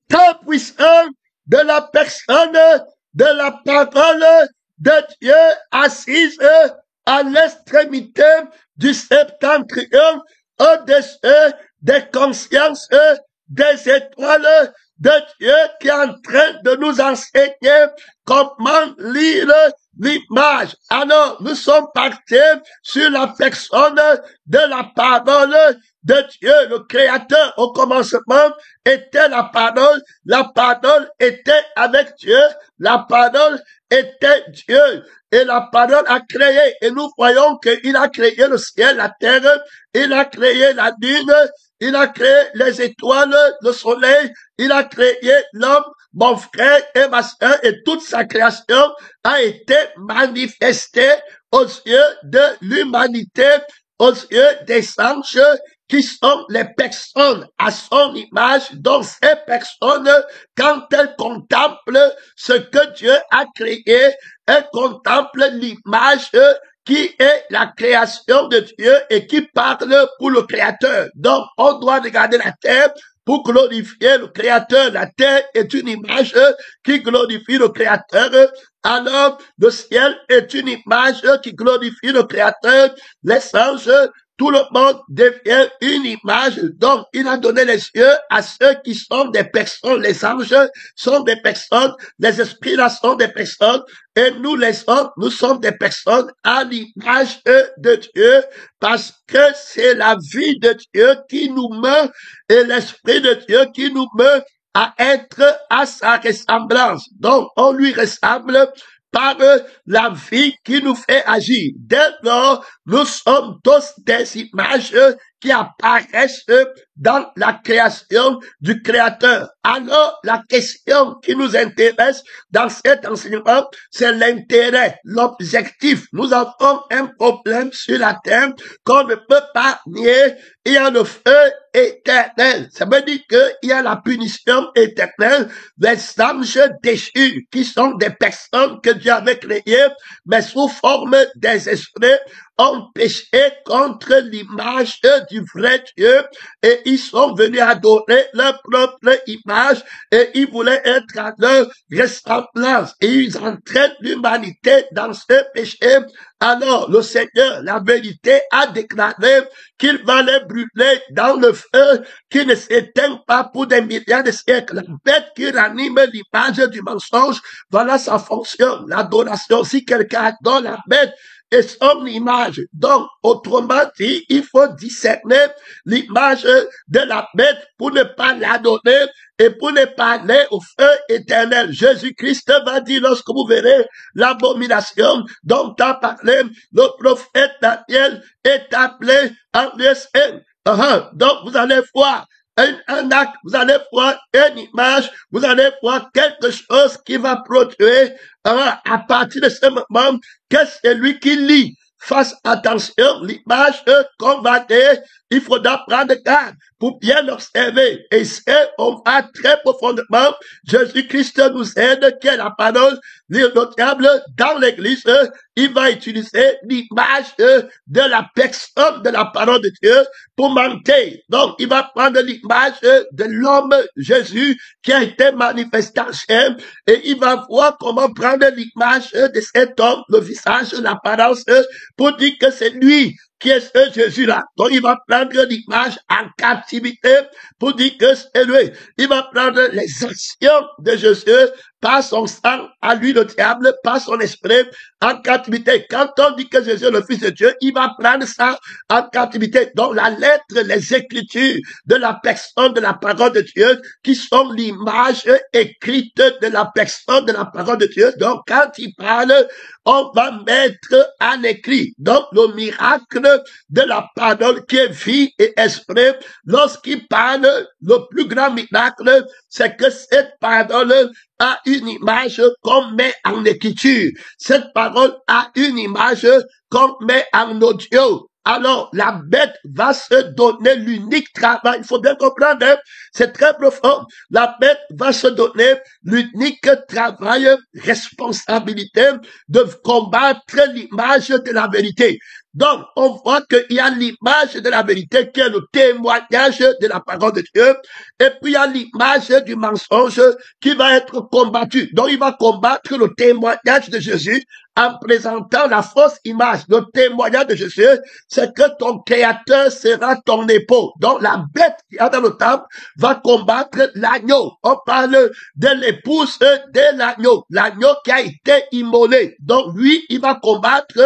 Tant puissant de la personne de la parole de Dieu assise à l'extrémité du septentrion, au-dessus des consciences des étoiles de Dieu qui est en train de nous enseigner comment lire l'image. Alors, nous sommes partis sur la personne de la parole de Dieu, le Créateur. Au commencement était la parole était avec Dieu, la parole était Dieu, et la parole a créé, et nous voyons qu'il a créé le ciel, la terre, il a créé la lune, il a créé les étoiles, le soleil, il a créé l'homme, mon frère et ma soeur, et toute sa création a été manifestée aux yeux de l'humanité, aux yeux des anges, qui sont les personnes à son image. Donc ces personnes, quand elles contemplent ce que Dieu a créé, elles contemplent l'image qui est la création de Dieu et qui parle pour le Créateur. Donc on doit regarder la terre pour glorifier le Créateur. La terre est une image qui glorifie le Créateur. Alors, le ciel est une image qui glorifie le Créateur. Les anges, tout le monde devient une image. Donc, il a donné les yeux à ceux qui sont des personnes. Les anges sont des personnes. Les esprits là sont des personnes. Et nous, les hommes, nous sommes des personnes à l'image de Dieu, parce que c'est la vie de Dieu qui nous meut et l'esprit de Dieu qui nous meut à être à sa ressemblance. Donc, on lui ressemble par la vie qui nous fait agir. Dès lors, nous sommes tous des images qui apparaissent dans la création du Créateur. Alors, la question qui nous intéresse dans cet enseignement, c'est l'intérêt, l'objectif. Nous avons un problème sur la terre qu'on ne peut pas nier. Il y a le feu éternel. Ça veut dire qu'il y a la punition éternelle des anges déchus, qui sont des personnes que Dieu avait créées, mais sous forme des esprits, ont péché contre l'image du vrai Dieu, et ils sont venus adorer leur propre image, et ils voulaient être à leur ressemblance, et ils entraînent l'humanité dans ce péché. Alors, le Seigneur, la vérité, a déclaré qu'il va les brûler dans le feu qui ne s'éteint pas pour des milliards de siècles. La bête qui ranime l'image du mensonge, voilà sa fonction, l'adoration. Si quelqu'un adore la bête et son image, donc, autrement dit, il faut discerner l'image de la bête pour ne pas l'adonner et pour ne pas aller au feu éternel. Jésus-Christ va dire, lorsque vous verrez l'abomination dont a parlé le prophète Daniel, est appelé en USN. Donc, vous allez voir un acte, vous allez voir une image, vous allez voir quelque chose qui va produire à partir de ce moment que c'est lui qui lit. Fasse attention, l'image qu'on va dire, il faudra prendre garde pour bien observer. Et c'est, on va très profondément, Jésus-Christ nous aide, qui est la parole notable dans l'église, il va utiliser l'image de la personne de la parole de Dieu pour mentir. Donc, il va prendre l'image de l'homme Jésus qui a été manifesté en chair, et il va voir comment prendre l'image de cet homme, le visage, l'apparence, pour dire que c'est lui qui est ce Jésus-là. Donc, il va prendre l'image en captivité pour dire que c'est lui. Il va prendre les actions de Jésus par son sang, à lui le diable, par son esprit, en captivité. Quand on dit que Jésus est le Fils de Dieu, il va prendre ça en captivité. Donc, la lettre, les écritures de la personne de la parole de Dieu, qui sont l'image écrite de la personne de la parole de Dieu. Donc, quand il parle, on va mettre à l'écrit. Donc, le miracle de la parole qui est vie et esprit, lorsqu'il parle, le plus grand miracle, c'est que cette parole a une image qu'on met en écriture. Cette parole a une image qu'on met en audio. Alors, la bête va se donner l'unique travail. Il faut bien comprendre, hein? C'est très profond. La bête va se donner l'unique travail, responsabilité de combattre l'image de la vérité. Donc, on voit qu'il y a l'image de la vérité qui est le témoignage de la parole de Dieu. Et puis, il y a l'image du mensonge qui va être combattu. Donc, il va combattre le témoignage de Jésus en présentant la fausse image. Le témoignage de Jésus, c'est que ton créateur sera ton époux. Donc, la bête qui est dans le temple va combattre l'agneau. On parle de l'épouse de l'agneau. L'agneau qui a été immolé. Donc, lui, il va combattre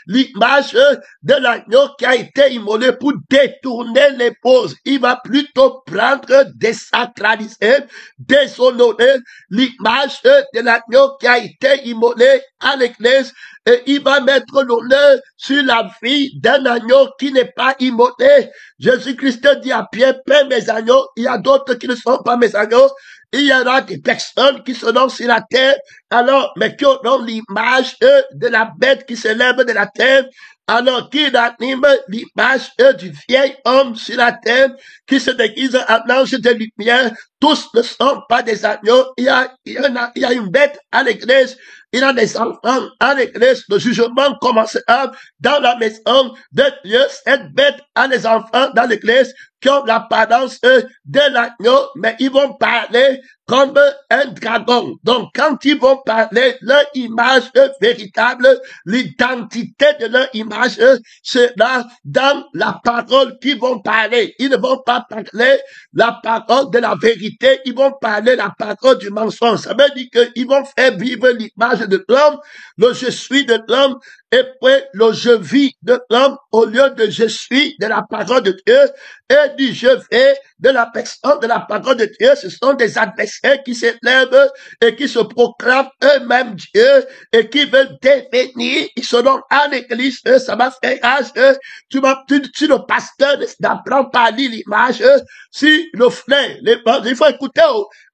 l'image de l'agneau qui a été immolé pour détourner l'épouse. Il va plutôt prendre, désacraliser, déshonorer l'image de l'agneau qui a été immolé à l'église, et il va mettre l'honneur sur la vie d'un agneau qui n'est pas immolé. Jésus-Christ dit à Pierre, paie mes agneaux. Il y a d'autres qui ne sont pas mes agneaux. Il y aura des personnes qui seront sur la terre, alors, mais qui auront l'image de la bête qui s'élève de la terre, alors qu'il anime l'image du vieil homme sur la terre, qui se déguise en ange de lumière. Tous ne sont pas des agneaux. Il y a une bête à l'église. Il y a des enfants à l'église. Le jugement commencera dans la maison de Dieu. Cette bête a des enfants dans l'église qui ont l'apparence de l'agneau, mais ils vont parler comme un dragon. Donc, quand ils vont parler, leur image véritable, l'identité de leur image, sera dans la parole qu'ils vont parler. Ils ne vont pas parler la parole de la vérité, ils vont parler la parole du mensonge. Ça veut dire qu'ils vont faire vivre l'image de l'homme, le je suis de l'homme, et puis le je vis de l'homme au lieu de je suis de la parole de Dieu, et du je vais de la personne de la parole de Dieu. Ce sont des adversaires qui s'élèvent et qui se proclament eux-mêmes Dieu et qui veulent devenir. Ils seront à l'église, ça va faire rage. Si le pasteur n'apprend pas à lire l'image, si le frère, il faut écouter,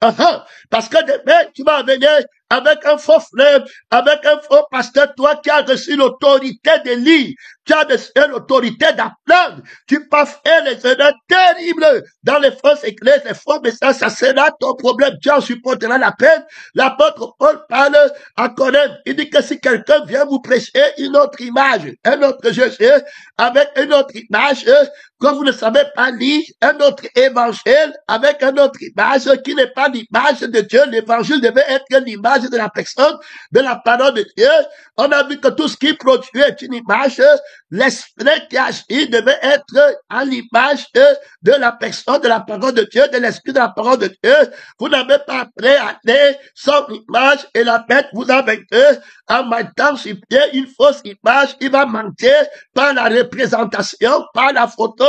parce que demain, tu vas venir avec un faux frère, avec un faux pasteur, toi qui as reçu l'autorité de lire, tu as reçu l'autorité d'apprendre, tu peux faire les erreurs terribles dans les fausses églises, les faux messages, ça sera ton problème, tu en supporteras la peine. L'apôtre Paul parle à Corinthe, il dit que si quelqu'un vient vous prêcher une autre image, un autre Jésus, avec une autre image, que vous ne savez pas lire, un autre évangile, avec une autre image qui n'est pas l'image de Dieu, l'évangile devait être l'image de la personne, de la parole de Dieu. On a vu que tout ce qui produit est une image. L'esprit qui agit devait être à l'image de la personne, de la parole de Dieu, de l'esprit de la parole de Dieu. Vous n'avez pas appris à aller sans image et la bête vous a vaincu en mettant sur pied une fausse image. Il va mentir par la représentation, par la photo,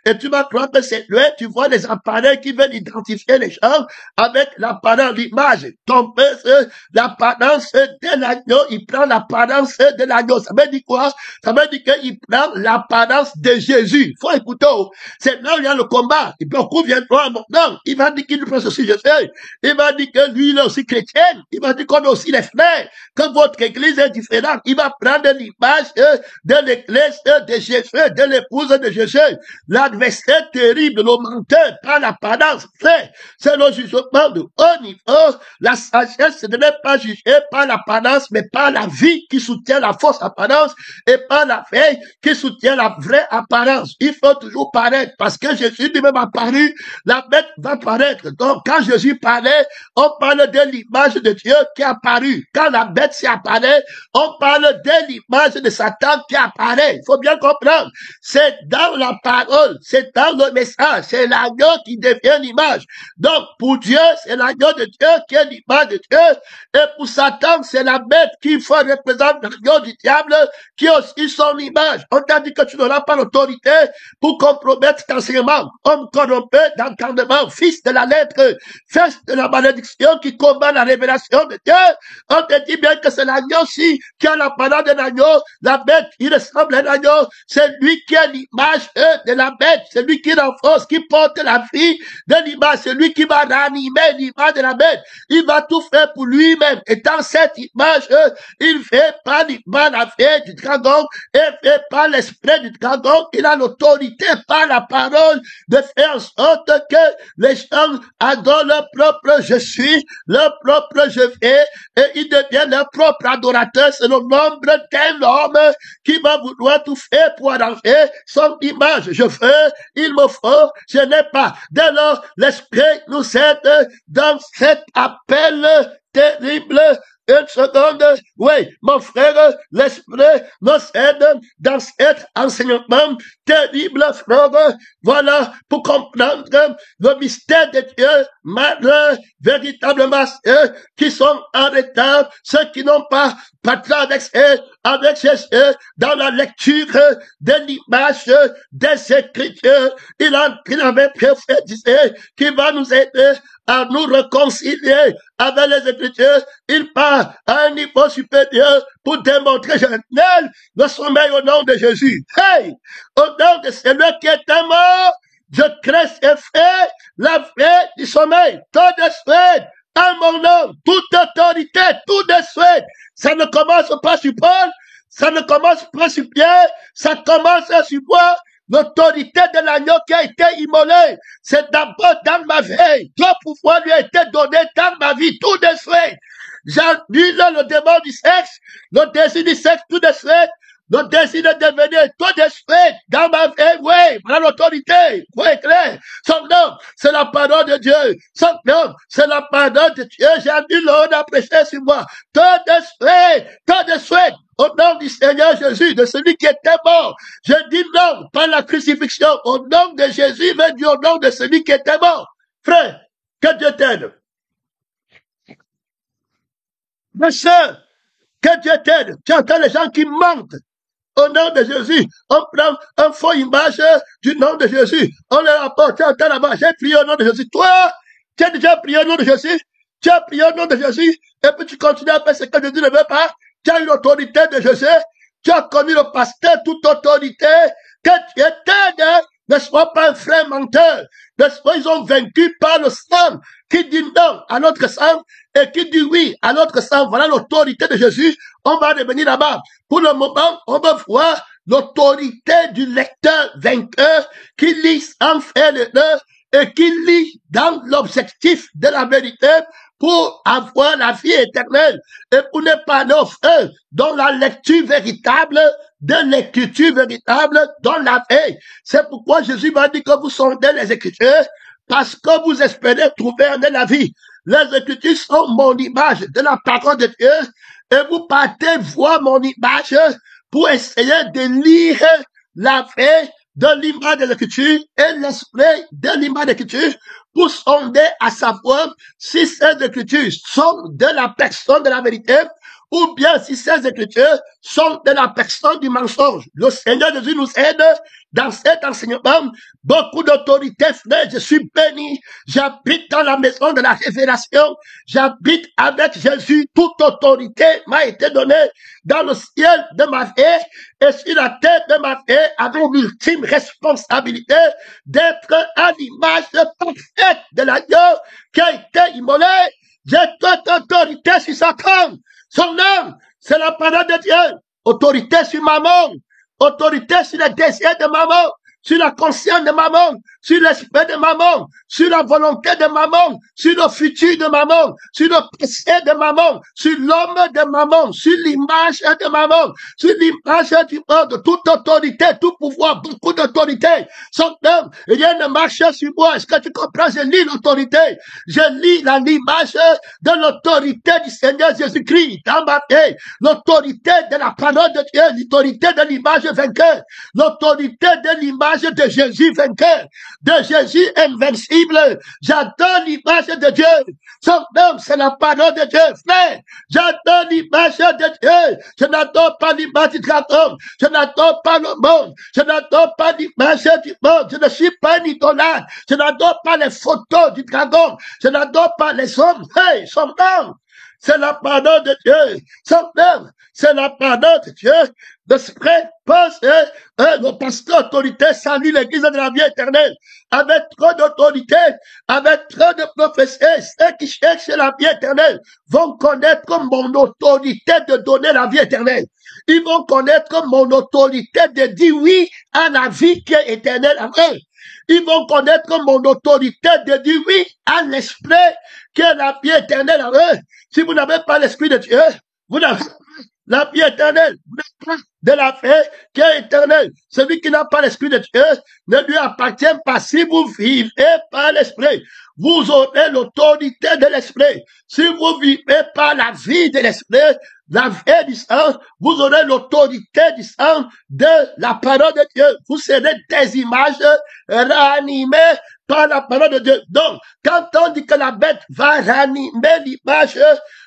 et tu vas croire que c'est lui. Tu vois les appareils qui veulent identifier les gens avec l'apparence, l'image. Ton père, l'apparence de l'agneau, il prend l'apparence de l'agneau. Ça veut dire quoi? Ça veut dire qu'il prend l'apparence de Jésus. Faut écouter. C'est là où il y a le combat. Et beaucoup viendront à mon nom. Il va dire qu'il prend ceci, je sais. Il va dire que lui, il est aussi chrétien. Il va dire qu'on est aussi les frères. Que votre église est différente. Il va prendre l'image de l'église de Jésus, de l'épouse de Jésus. L'adversaire terrible, le menteur, prend l'apparence. C'est le jugement de haut niveau. La sagesse, ce n'est pas jugé par l'apparence, mais par la vie qui soutient la fausse apparence et par la veille qui soutient la vraie apparence. Il faut toujours paraître parce que Jésus lui-même a paru, la bête va paraître. Donc, quand Jésus parlait, on parle de l'image de Dieu qui a apparu. Quand la bête s'y apparaît, on parle de l'image de Satan qui apparaît. Il faut bien comprendre. C'est dans la parole, c'est dans le message, c'est l'agneau qui devient l'image. Donc, pour Dieu, c'est l'agneau de Dieu qui est l'image de Dieu. Et pour Satan, c'est la bête qui faut représenter l'agneau du diable qui est aussi son image. On t'a dit que tu n'auras pas l'autorité pour compromettre cet enseignement. Homme corrompu d'entendement, fils de la lettre, fils de la malédiction qui combat la révélation de Dieu. On te dit bien que c'est l'agneau aussi qui a la parole de l'agneau. La bête, il ressemble à l'agneau. C'est lui qui a l'image de la bête. C'est lui qui renforce, qui porte la vie de l'image. C'est lui qui va ranimer l'image de la bête. Il va tout faire pour lui-même. Et dans cette image, il fait pratiquement la vie du dragon et fait par l'esprit du dragon. Il a l'autorité par la parole de faire en sorte que les gens adorent leur propre je suis, leur propre je fais, et ils deviennent leur propre adorateur. C'est le nombre d'un homme qui va vouloir tout faire pour arranger son image. Je veux, il me faut, je n'ai pas. Dès lors, l'esprit nous aide dans cet appel terrible. Une seconde, oui, mon frère, l'esprit nous aide dans cet enseignement terrible, frère. Voilà, pour comprendre le mystère de Dieu, malheur, véritablement ceux qui sont en retard, ceux qui n'ont pas partagé avec Jésus dans la lecture de l'image des Écritures. Il avait prophétisé qu'il va nous aider à nous réconcilier avec les Écritures. Il part à un niveau supérieur pour démontrer, Jean-Nel, le sommeil au nom de Jésus. Hey! Au nom de celui qui était mort, je crée et fais la paix du sommeil. Tout de suite, à mon nom, toute autorité, tout de suite. Ça ne commence pas sur Paul, ça ne commence pas sur Pierre, ça commence sur moi. L'autorité de l'agneau qui a été immolé, c'est d'abord dans ma vie. Le pouvoir lui a été donné dans ma vie, tout de suite. J'annule le démon du sexe, le désir du sexe, tout de suite. Le désir de devenir tout de suite dans ma vie, oui, voilà l'autorité, oui, clair. Son nom, c'est la parole de Dieu. Son nom, c'est la parole de Dieu. J'annule l'ordre à prêcher sur moi. Tout de suite. Au nom du Seigneur Jésus, de celui qui était mort. Je dis non, pas la crucifixion. Au nom de Jésus, mais du au nom de celui qui était mort. Frère, que Dieu t'aide. Ma soeur, que Dieu t'aide. Tu entends les gens qui mentent. Au nom de Jésus, on prend un faux image du nom de Jésus. On le rapporte, tu entends là-bas, j'ai prié au nom de Jésus. Toi, tu as déjà prié au nom de Jésus. Tu as prié au nom de Jésus. Et puis tu continues à faire ce que Jésus ne veut pas. Tu as une autorité de Jésus, tu as connu le pasteur, toute autorité, que tu étais, ne sois pas un frère menteur, ne sois, ils ont vaincu par le sang, qui dit non à notre sang, et qui dit oui à notre sang. Voilà l'autorité de Jésus, on va revenir là-bas. Pour le moment, on va voir l'autorité du lecteur vainqueur, qui lit sans faire l'erreur, et qui lit dans l'objectif de la vérité, pour avoir la vie éternelle et pour ne pas nos frères dans la lecture véritable de l'écriture véritable dans la vie. C'est pourquoi Jésus m'a dit que vous sondez les Écritures parce que vous espérez trouver en la vie. Les Écritures sont mon image de la parole de Dieu et vous partez voir mon image pour essayer de lire la vie de l'image de l'Écriture et l'esprit de l'image de l'Écriture pour sonder à savoir si ces Écritures sont de la personne de la vérité ou bien si ces Écritures sont de la personne du mensonge. Le Seigneur Jésus nous aide dans cet enseignement. Beaucoup d'autorité, frère, je suis béni. J'habite dans la maison de la révélation. J'habite avec Jésus. Toute autorité m'a été donnée dans le ciel de ma vie et sur la terre de ma vie avec l'ultime responsabilité d'être à l'image parfaite de l'agneau qui a été immolé. J'ai toute autorité sur Satan. Son nom, c'est la parole de Dieu. Autorité sur maman. Autorité sur les désirs de maman. Sur la conscience de maman. Sur l'esprit de maman. Sur la volonté de maman. Sur le futur de maman. Sur le passé de maman. Sur l'homme de maman. Sur l'image de maman. Sur l'image du monde. Toute autorité, tout pouvoir, beaucoup d'autorité. Son nom, rien ne marche sur moi. Est-ce que tu comprends? Je lis l'autorité. Je lis l'image de l'autorité du Seigneur Jésus-Christ dans ma vie. L'autorité de la parole de Dieu. L'autorité de l'image vainqueur. L'autorité de l'image de Jésus vainqueur. De Jésus invincible. J'adore l'image de Dieu. Son nom, c'est la parole de Dieu. Frère, j'adore l'image de Dieu. Je n'adore pas l'image du dragon. Je n'adore pas le monde. Je n'adore pas l'image du monde. Je ne suis pas un idolâtre. Je n'adore pas les photos du dragon. Je n'adore pas les hommes. Hey, son nom, c'est la parole de Dieu. Son nom, c'est la parole de Dieu. l'esprit pense, le pasteur autorité salue l'église de la vie éternelle. Avec trop d'autorité, avec trop de prophéties, ceux qui cherchent la vie éternelle vont connaître mon autorité de donner la vie éternelle. Ils vont connaître mon autorité de dire oui à la vie qui est éternelle après. Ils vont connaître mon autorité de dire oui à l'esprit qui est la vie éternelle après. Si vous n'avez pas l'esprit de Dieu, vous n'avez pas la vie éternelle, vous n'avez pas de la paix qui est éternelle. Celui qui n'a pas l'esprit de Dieu ne lui appartient pas. Si vous vivez par l'esprit, vous aurez l'autorité de l'esprit. Si vous vivez par la vie de l'esprit, la vie du sang, vous aurez l'autorité du sang de la parole de Dieu. Vous serez des images réanimées par la parole de Dieu. Donc, quand on dit que la bête va ranimer l'image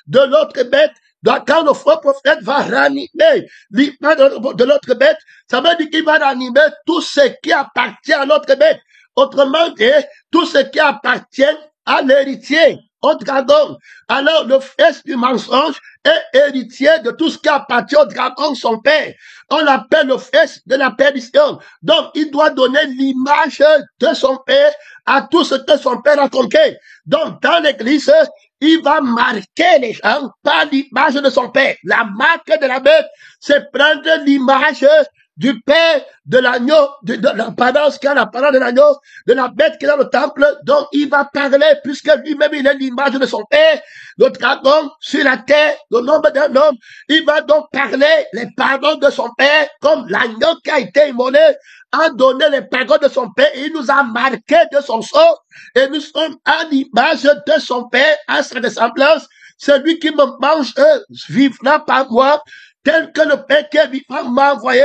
de l'autre bête, donc, quand le faux prophète va ranimer l'image de l'autre bête, ça veut dire qu'il va ranimer tout ce qui appartient à l'autre bête. Autrement dit, tout ce qui appartient à l'héritier, au dragon. Alors, le fils du mensonge est héritier de tout ce qui appartient au dragon, son père. On l'appelle le fils de la perdition. Donc, il doit donner l'image de son père à tout ce que son père a conquis. Donc, dans l'église, il va marquer les gens par l'image de son père. La marque de la bête, c'est prendre l'image du père, de l'agneau, de l'apparence qui a la parole de l'agneau, de la bête qui est dans le temple, dont il va parler, puisque lui-même il est l'image de son père, le dragon sur la terre, le nombre d'un homme. Il va donc parler les paroles de son père, comme l'agneau qui a été immolé, a donné les paroles de son père, et il nous a marqué de son sang, et nous sommes à l'image de son père, à sa ressemblance. Celui qui me mange vivra par moi, tel que le Père qui est vivant m'a envoyé,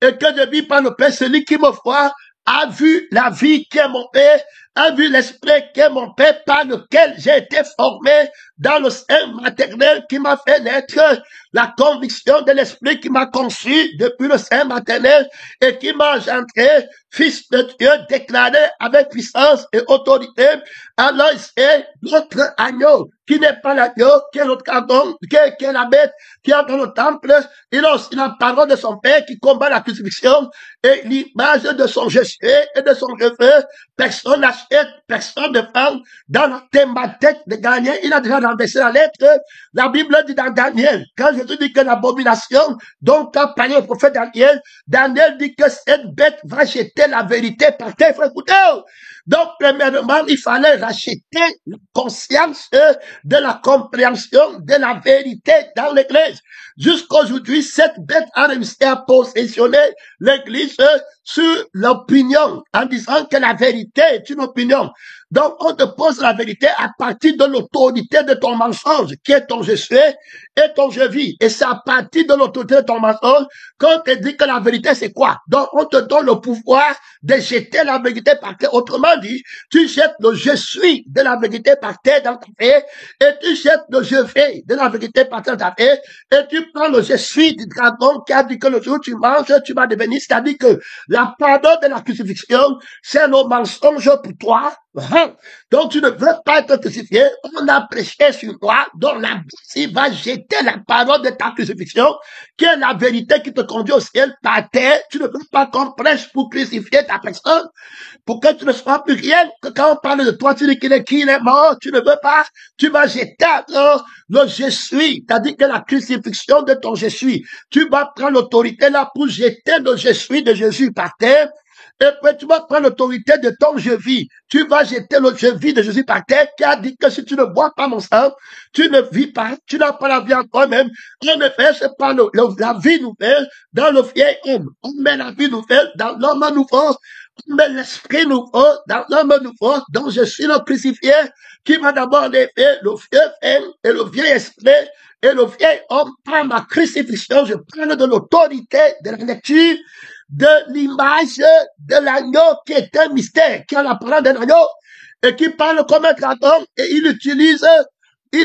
et que je vis par le Père. Celui qui me voit a vu la vie qui est mon Père, a vu l'esprit qui est mon Père, par lequel j'ai été formé dans le sein maternel qui m'a fait naître, la conviction de l'esprit qui m'a conçu depuis le sein maternel et qui m'a engendré, fils de Dieu déclaré avec puissance et autorité. Alors c'est notre agneau, qui n'est pas l'agneau, qui est notre dragon, qui est la bête, qui est dans le temple. Il a aussi la parole de son Père qui combat la crucifixion et l'image de son je suis et de son je veux. Personne n'achète, personne ne vend. Dans la thématique de Daniel, il a déjà renversé la lettre. La Bible dit dans Daniel, quand Jésus dit que l'abomination dont a parlé le prophète Daniel, Daniel dit que cette bête va jeter la vérité par terre. Écoutez, donc premièrement, il fallait racheter la conscience de la compréhension de la vérité dans l'église. Jusqu'aujourd'hui, cette bête a réussi à positionner l'église sur l'opinion, en disant que la vérité est une opinion. Donc, on te pose la vérité à partir de l'autorité de ton mensonge, qui est ton je suis et ton je vis. Et c'est à partir de l'autorité de ton mensonge qu'on te dit que la vérité, c'est quoi? Donc, on te donne le pouvoir de jeter la vérité par terre. Autrement dit, tu jettes le je suis de la vérité par terre dans ta vie, et tu jettes le je fais de la vérité par terre dans ta vie, et tu prends le je suis du dragon qui a dit que le jour où tu manges, tu vas devenir, c'est-à-dire que la parole de la crucifixion, c'est le mensonge pour toi. Donc tu ne veux pas être crucifié, on a prêché sur toi, donc la Bible va jeter la parole de ta crucifixion, qui est la vérité qui te conduit au ciel par terre. Tu ne veux pas qu'on prêche pour crucifier ta personne, pour que tu ne sois plus rien, que quand on parle de toi, tu dis qu'il est mort, tu ne veux pas, tu vas jeter alors le je suis, c'est-à-dire que la crucifixion de ton je suis, tu vas prendre l'autorité là pour jeter le je suis de Jésus par terre. Et puis tu vas prendre l'autorité de ton je vis. Tu vas jeter le je vis de Jésus par terre, qui a dit que si tu ne bois pas mon sang, tu ne vis pas, tu n'as pas la vie en toi-même. En effet, c'est pas la vie nouvelle dans le vieil homme. On met la vie nouvelle dans l'homme nouveau. On met l'esprit nouveau dans l'homme nouveau, dont je suis le crucifié, qui va d'abord enlever le vieux homme et le vieil esprit et le vieil homme. Par ma crucifixion, je prends de l'autorité de la lecture de l'image de l'agneau qui est un mystère, qui a la parole d'un agneau et qui parle comme un dragon, et il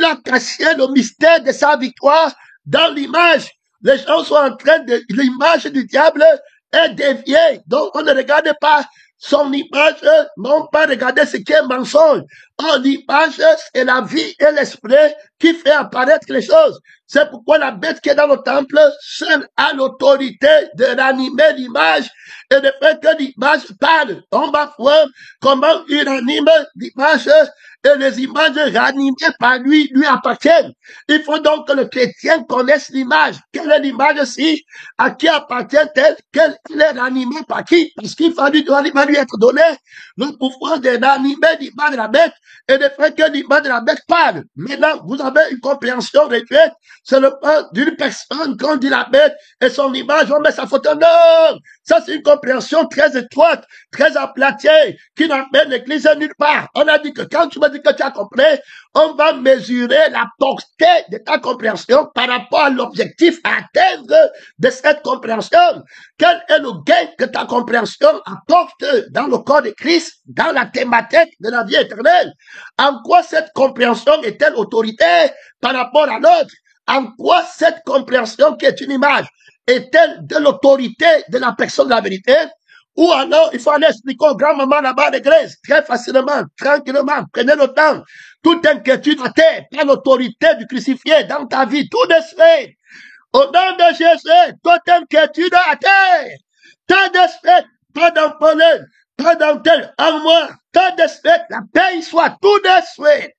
a caché le mystère de sa victoire dans l'image. Les gens sont en train de, l'image du diable est déviée, donc on ne regarde pas son image, non pas regarder ce qui est mensonge. En l'image, c'est la vie et l'esprit qui fait apparaître les choses. C'est pourquoi la bête qui est dans le temple, seule a l'autorité de ranimer l'image et de faire que l'image parle. On va voir comment il ranime l'image et les images ranimées par lui appartiennent. Il faut donc que le chrétien connaisse l'image. Quelle est l'image-ci? À qui appartient-elle? Quelle est ranimée par qui? Parce qu'il doit lui être donné le pouvoir de ranimer l'image de la bête et de faire que l'image de la bête parle. Maintenant, vous avez une compréhension réduite. C'est le point d'une personne qu'on dit la bête et son image, on met sa photo. Non! Ça, c'est une compréhension très étroite, très aplatie, qui n'amène l'église nulle part. On a dit que quand tu me dis que tu as compris, on va mesurer la portée de ta compréhension par rapport à l'objectif à atteindre de cette compréhension. Quel est le gain que ta compréhension apporte dans le corps de Christ, dans la thématique de la vie éternelle? En quoi cette compréhension est-elle autorité par rapport à l'autre? En quoi cette compréhension qui est une image est-elle de l'autorité de la personne de la vérité? Ou alors, il faut aller expliquer au grand-maman là-bas à l'église, très facilement, tranquillement, prenez le temps. Toute inquiétude à terre, pas l'autorité du crucifié dans ta vie, tout de suite. Au nom de Jésus, toute inquiétude à terre, tant de suite, pas dans pollen, pas dans tel armoire, tant de suite, la paix soit tout de suite.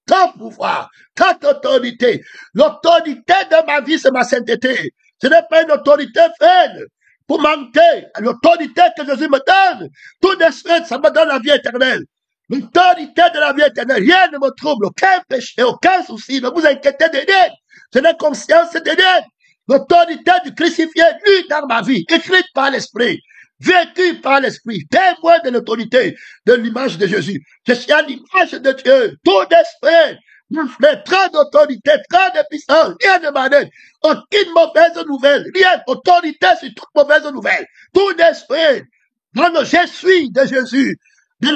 Ton pouvoir, ton autorité. L'autorité de ma vie, c'est ma sainteté. Ce n'est pas une autorité faible pour manquer à l'autorité que Jésus me donne. Tout de suite, ça me donne la vie éternelle. L'autorité de la vie éternelle. Rien ne me trouble, aucun péché, aucun souci. Ne vous inquiétez de rien. Je n'ai conscience de rien. L'autorité du crucifié, lui, dans ma vie, écrite par l'Esprit, vécue par l'Esprit, témoin de l'autorité de l'image de Jésus. Je suis à l'image de Dieu, tout d'esprit. Mon frère, trop d'autorité, trop de puissance, rien de malheur, aucune mauvaise nouvelle, rien, autorité sur toute mauvaise nouvelle, tout d'esprit. Dans le je suis de Jésus, de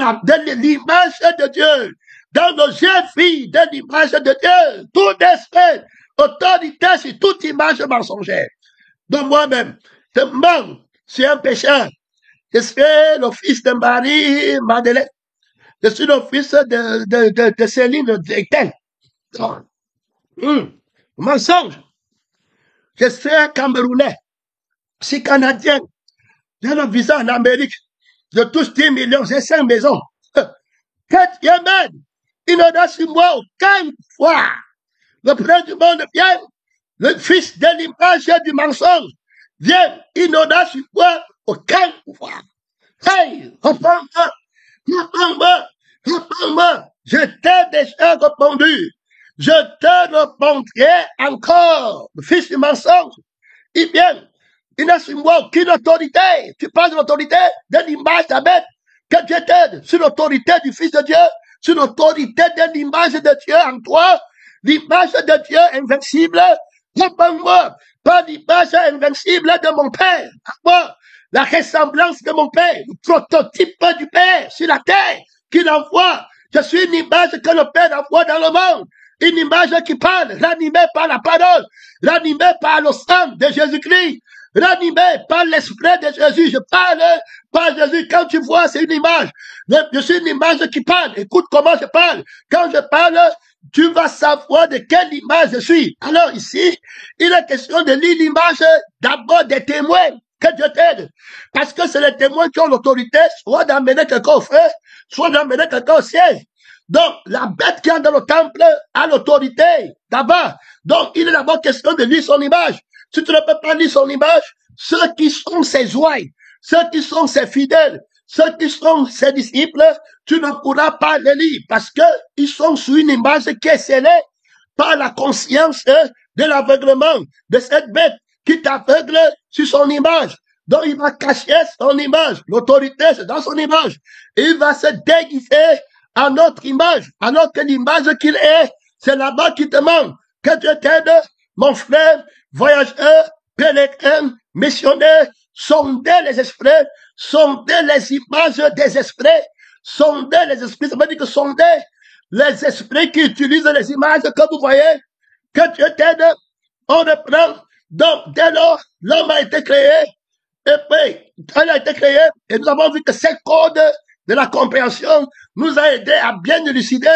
l'image de Dieu, dans le je suis de l'image de Dieu, tout d'esprit, autorité sur toute image mensongère. De moi-même, je mens, c'est un pécheur. Je suis le fils de Marie Madeleine. Je suis le fils de Céline Deitel. Mensonge. Je suis un Camerounais. Je suis Canadien. J'ai le visa en Amérique. Je touche 10 millions. J'ai 5 maisons. Yémen, il n'en a sur moi aucune foi. Le prince du monde vient. Le fils de l'image du mensonge vient. Il n'en a sur moi aucun pouvoir. Hey, reprends-moi. Reprends-moi. Reprends-moi. Je t'ai déjà répondu. Je te répondrai encore. Le fils du mensonge, il vient. Il n'a sur moi aucune autorité. Tu parles de l'autorité de l'image de la bête. Que Dieu t'aide sur l'autorité du Fils de Dieu, sur l'autorité de l'image de Dieu en toi, l'image de Dieu invincible. Réponds-moi, pas l'image invincible de mon Père. Moi, la ressemblance de mon Père, le prototype du Père sur la terre qu'il envoie. Je suis une image que le Père envoie dans le monde. Une image qui parle, ranimée par la parole, ranimée par le sang de Jésus-Christ, ranimée par l'esprit de Jésus. Je parle par Jésus. Quand tu vois, c'est une image. Je suis une image qui parle. Écoute comment je parle. Quand je parle, tu vas savoir de quelle image je suis. Alors ici, il est question de lire l'image d'abord des témoins. Que Dieu t'aide. Parce que c'est les témoins qui ont l'autorité, soit d'amener quelqu'un au feu, soit d'amener quelqu'un au ciel. Donc, la bête qui est dans le temple a l'autorité d'abord. Donc, il est d'abord question de lire son image. Si tu ne peux pas lire son image, ceux qui sont ses ouailles, ceux qui sont ses fidèles, ceux qui sont ses disciples, tu ne pourras pas les lire parce que ils sont sous une image qui est scellée par la conscience de l'aveuglement de cette bête qui t'aveugle sur son image. Donc, il va cacher son image. L'autorité, c'est dans son image. Il va se déguiser à notre image, alors que l'image qu'il est, c'est là-bas qu'il te manque. Que Dieu t'aide, mon frère, voyageur, pèlerin, missionnaire, sondez les esprits, sondez les images des esprits, sondez les esprits, ça veut dire que sondez les esprits qui utilisent les images que vous voyez. Que Dieu t'aide, on reprend. Donc, dès lors, l'homme a été créé, et puis, il a été créé, et nous avons vu que ces codes de la compréhension nous a aidé à bien élucider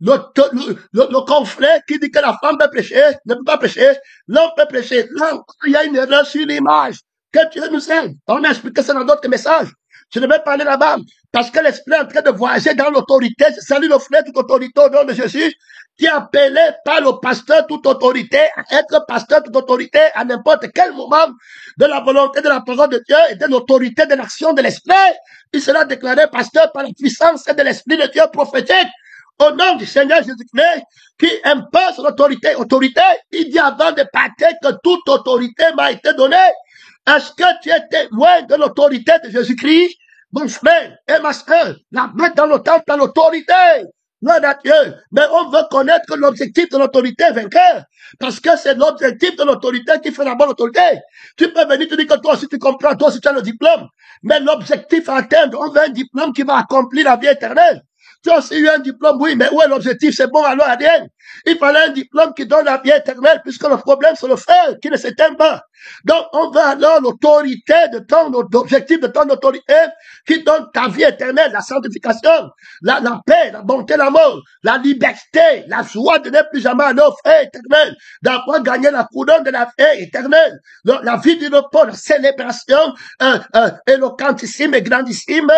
le conflit qui dit que la femme peut prêcher, ne peut pas prêcher, l'homme peut prêcher. Là, il y a une erreur sur l'image. Que Dieu nous aide. On m'a expliqué ça dans d'autres messages. Je ne vais pas aller là-bas parce que l'esprit est en train de voyager dans l'autorité. Salut le frère, toute autorité au nom de Jésus, qui est appelé par le pasteur toute autorité à être pasteur toute autorité à n'importe quel moment de la volonté de la parole de Dieu et de l'autorité de l'action de l'esprit. Il sera déclaré pasteur par la puissance de l'esprit de Dieu prophétique. Au nom du Seigneur Jésus-Christ, qui impose l'autorité, il dit avant de partir que toute autorité m'a été donnée. Est-ce que tu es témoin de l'autorité de Jésus-Christ? Mon frère et ma soeur, la mettre dans le temple dans l'autorité. Gloire à Dieu. Mais on veut connaître l'objectif de l'autorité vainqueur. Parce que c'est l'objectif de l'autorité qui fait la bonne autorité. Tu peux venir te dire que toi aussi tu comprends, toi aussi tu as le diplôme. Mais l'objectif à atteindre, on veut un diplôme qui va accomplir la vie éternelle. Tu as aussi eu un diplôme, oui, mais où est l'objectif? C'est bon, alors, ADN. Il fallait un diplôme qui donne la vie éternelle, puisque le problème, c'est le feu qui ne s'éteint pas. Donc, on veut alors l'autorité de ton, l'objectif de ton autorité qui donne ta vie éternelle, la sanctification, la paix, la bonté, l'amour, la liberté, la joie de ne plus jamais aller au feu éternel, d'avoir gagné la couronne de la vie éternelle, la vie du repos, la célébration, éloquentissime et grandissime.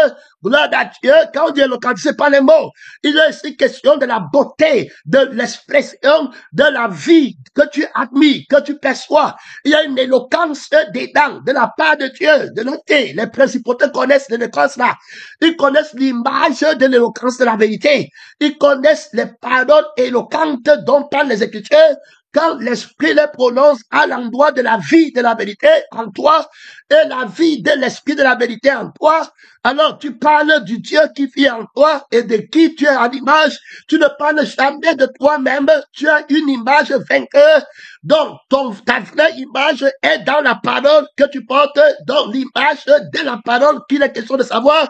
Gloire à Dieu, quand on dit éloquentissime, c'est pas les mots. Il est ici question de la beauté, de l'expression, de la vie que tu admires, que tu perçois. Il y a une éloquence dedans, de la part de Dieu, de noter. Les principautés connaissent l'éloquence là. Ils connaissent l'image de l'éloquence de la vérité. Ils connaissent les paroles éloquentes dont parlent les Écritures. Quand l'Esprit les prononce à l'endroit de la vie de la vérité en toi et la vie de l'Esprit de la vérité en toi, alors tu parles du Dieu qui vit en toi et de qui tu es à l'image. Tu ne parles jamais de toi-même, tu as une image vainqueur. Donc, ta vraie image est dans la parole que tu portes, dans l'image de la parole qu'il est question de savoir.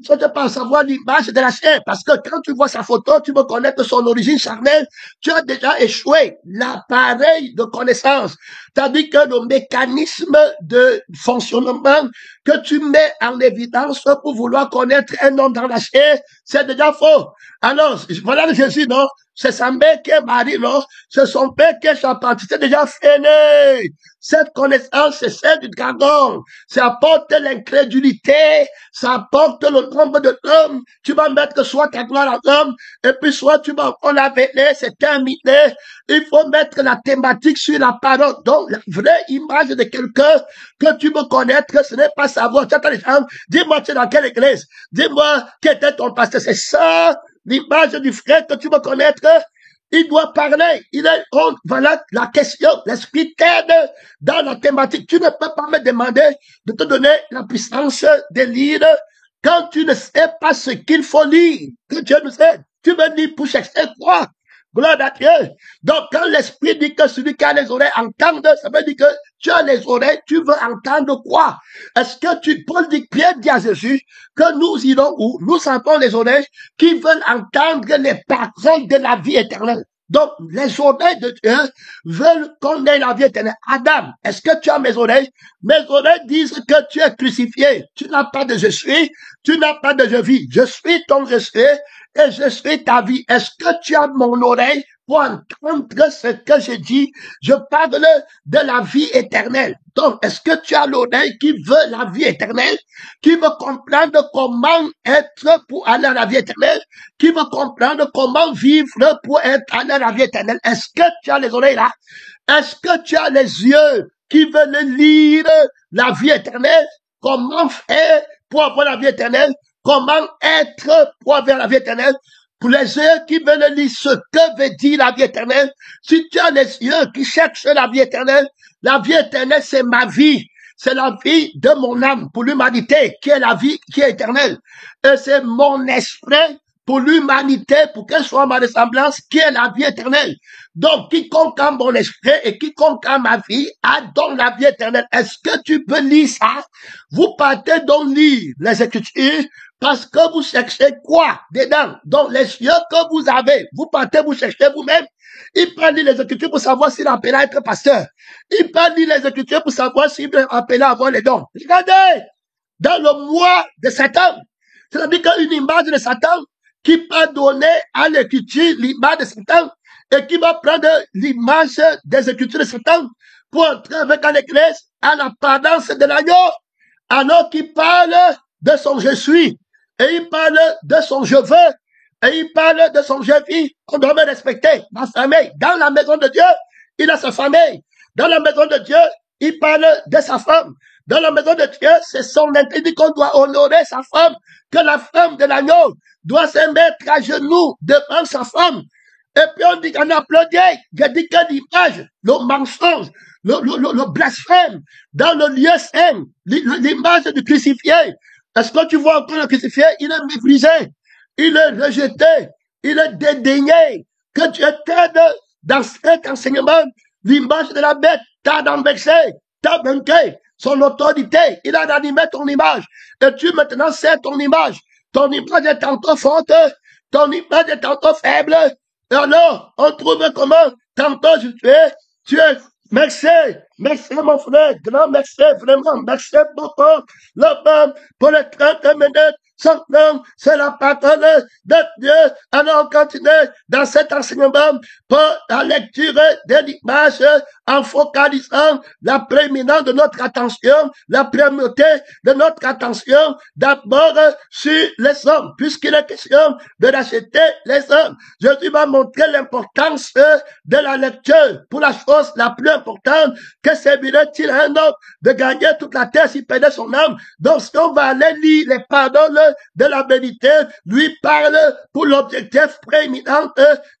Tu ne peux pas savoir l'image de la chair, parce que quand tu vois sa photo, tu veux connaître son origine charnelle, tu as déjà échoué l'appareil de connaissance. C'est-à-dire que le mécanisme de fonctionnement que tu mets en évidence pour vouloir connaître un homme dans la chair, c'est déjà faux. Alors, voilà Jésus, non? C'est sa mère qui est Marie, non? C'est son père qui est charpentier, c'est déjà fini. Cette connaissance, c'est celle du dragon. Ça apporte l'incrédulité, ça apporte le nombre de l'homme. Tu vas mettre soit ta gloire à l'homme, et puis soit tu vas encore la vêler, c'est terminé. Il faut mettre la thématique sur la parole. Donc, la vraie image de quelqu'un que tu veux connaître, ce n'est pas savoir. Tu attends les gens, dis-moi tu es dans quelle église. Dis-moi qui était ton pasteur. C'est ça, l'image du frère que tu veux connaître. Il doit parler. Voilà la question. L'esprit t'aide dans la thématique. Tu ne peux pas me demander de te donner la puissance de lire quand tu ne sais pas ce qu'il faut lire. Que Dieu nous aide. Tu veux lire pour chercher quoi? Gloire à Dieu. Donc, quand l'esprit dit que celui qui a les oreilles entende, ça veut dire que tu as les oreilles, tu veux entendre quoi? Est-ce que Paul dit, Pierre dit à Jésus que nous irons où? Nous avons les oreilles qui veulent entendre les paroles de la vie éternelle. Donc, les oreilles de Dieu veulent qu'on ait la vie éternelle. Adam, est-ce que tu as mes oreilles? Mes oreilles disent que tu es crucifié. Tu n'as pas de je suis, tu n'as pas de je vis. Je suis ton je suis et je suis ta vie. Est-ce que tu as mon oreille pour entendre ce que je dis? Je parle de la vie éternelle. Donc, est-ce que tu as l'oreille qui veut la vie éternelle, qui veut comprendre comment être pour aller à la vie éternelle, qui veut comprendre comment vivre pour être aller à la vie éternelle? Est-ce que tu as les oreilles là? Est-ce que tu as les yeux qui veulent lire la vie éternelle? Comment faire pour avoir la vie éternelle? Comment être pour avoir la vie éternelle? Pour les yeux qui veulent lire ce que veut dire la vie éternelle, si tu as les yeux qui cherchent la vie éternelle, c'est ma vie. C'est la vie de mon âme pour l'humanité, qui est la vie qui est éternelle. Et c'est mon esprit pour l'humanité, pour qu'elle soit ma ressemblance, qui est la vie éternelle. Donc, quiconque a mon esprit et quiconque a ma vie a donc la vie éternelle. Est-ce que tu peux lire ça? Vous partez donc lire les Écritures parce que vous cherchez quoi dedans? Donc, les yeux que vous avez, vous partez, vous cherchez vous-même. Il peut lire les Écritures pour savoir s'il est appelé à être pasteur. Il peut lire les Écritures pour savoir s'il est appelé à avoir les dons. Regardez, dans le moi de Satan, c'est-à-dire qu'une image de Satan qui va donner à l'écriture l'image de Satan et qui va prendre l'image des écritures de Satan pour entrer avec l'église à l'apparence de l'agneau, alors qu'il parle de son je suis, et il parle de son je veux, et il parle de son je vis. On doit me respecter ma famille. Dans la maison de Dieu, il a sa famille. Dans la maison de Dieu, il parle de sa femme. Dans la maison de Dieu, c'est son interdit qu'on doit honorer sa femme, que la femme de l'agneau doit se mettre à genoux devant sa femme. Et puis on dit qu'on applaudit. Je dis que l'image, le mensonge, le blasphème, dans le lieu saint, l'image du crucifié. Est-ce que tu vois encore le crucifié? Il est méprisé, il est rejeté, il est dédaigné. Que tu étais dans cet enseignement, l'image de la bête t'a embêché, t'a manqué son autorité. Il a animé ton image. Et tu maintenant sais ton image. Ton image est tantôt forte, ton image est tantôt faible. Et alors, on trouve comment tantôt tu es, merci mon frère, grand merci, vraiment, merci beaucoup, l'homme, pour les 30 minutes, son nom, c'est la parole de Dieu. Alors, on continue dans cet enseignement pour la lecture de l'image en focalisant la prééminence de notre attention, la primauté de notre attention, d'abord sur les hommes, puisqu'il est question de racheter les hommes. Jésus va montrer l'importance de la lecture pour la chose la plus importante que servirait-il à un homme de gagner toute la terre s'il perdait son âme. Donc, si on va aller lire les paroles de la vérité, lui parle pour l'objectif prééminent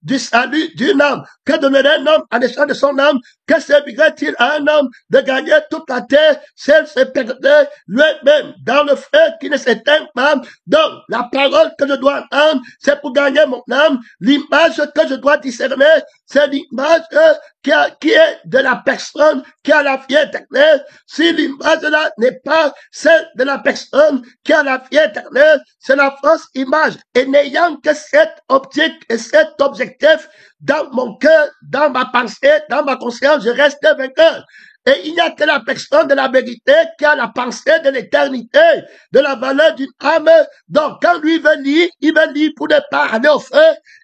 du salut d'une âme. Que donnerait un homme en échange de son âme? Que servirait-il à un homme de gagner toute la terre s'il se perdait lui-même dans le feu qui ne s'éteint pas? Donc, la parole que je dois entendre, c'est pour gagner mon âme. L'image que je dois discerner, c'est l'image qui est de la personne qui a la vie éternelle. Si l'image-là n'est pas celle de la personne qui a la vie éternelle, c'est la fausse image. Et n'ayant que cette optique et cet objectif dans mon cœur, dans ma pensée, dans ma conscience, je reste vainqueur. Et il n'y a que la personne de la vérité qui a la pensée de l'éternité, de la valeur d'une âme. Donc, quand lui veut lire, il veut lire pour ne pas aller au feu,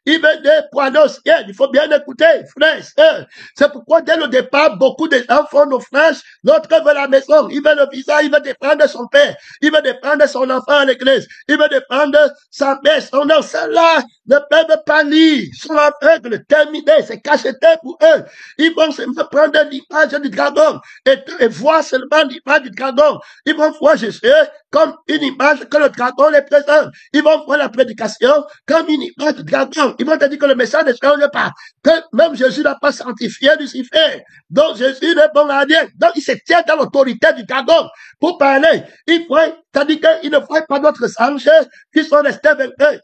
il veut lire pour aller au ciel. Il faut bien écouter, frères et sœurs. C'est pourquoi, dès le départ, beaucoup de gens font naufrage. L'autre veut la maison, il veut le visa, il veut défendre son père, il veut défendre son enfant à l'église, il veut défendre sa mère, son nom. Ceux-là ne peuvent pas lire, ils sont aveugles, terminés, c'est cacheté pour eux. Ils vont se prendre l'image du dragon et voir seulement l'image du dragon. Ils vont voir Jésus comme une image que le dragon les présente. Ils vont voir la prédication comme une image du dragon. Ils vont te dire que le message ne change pas, que même Jésus n'a pas sanctifié Lucifer. Donc Jésus n'est bon à rien. Donc il se tient dans l'autorité du dragon pour parler. Il voit, c'est-à-dire qu'ils ne voient pas d'autres anges qui sont restés avec eux.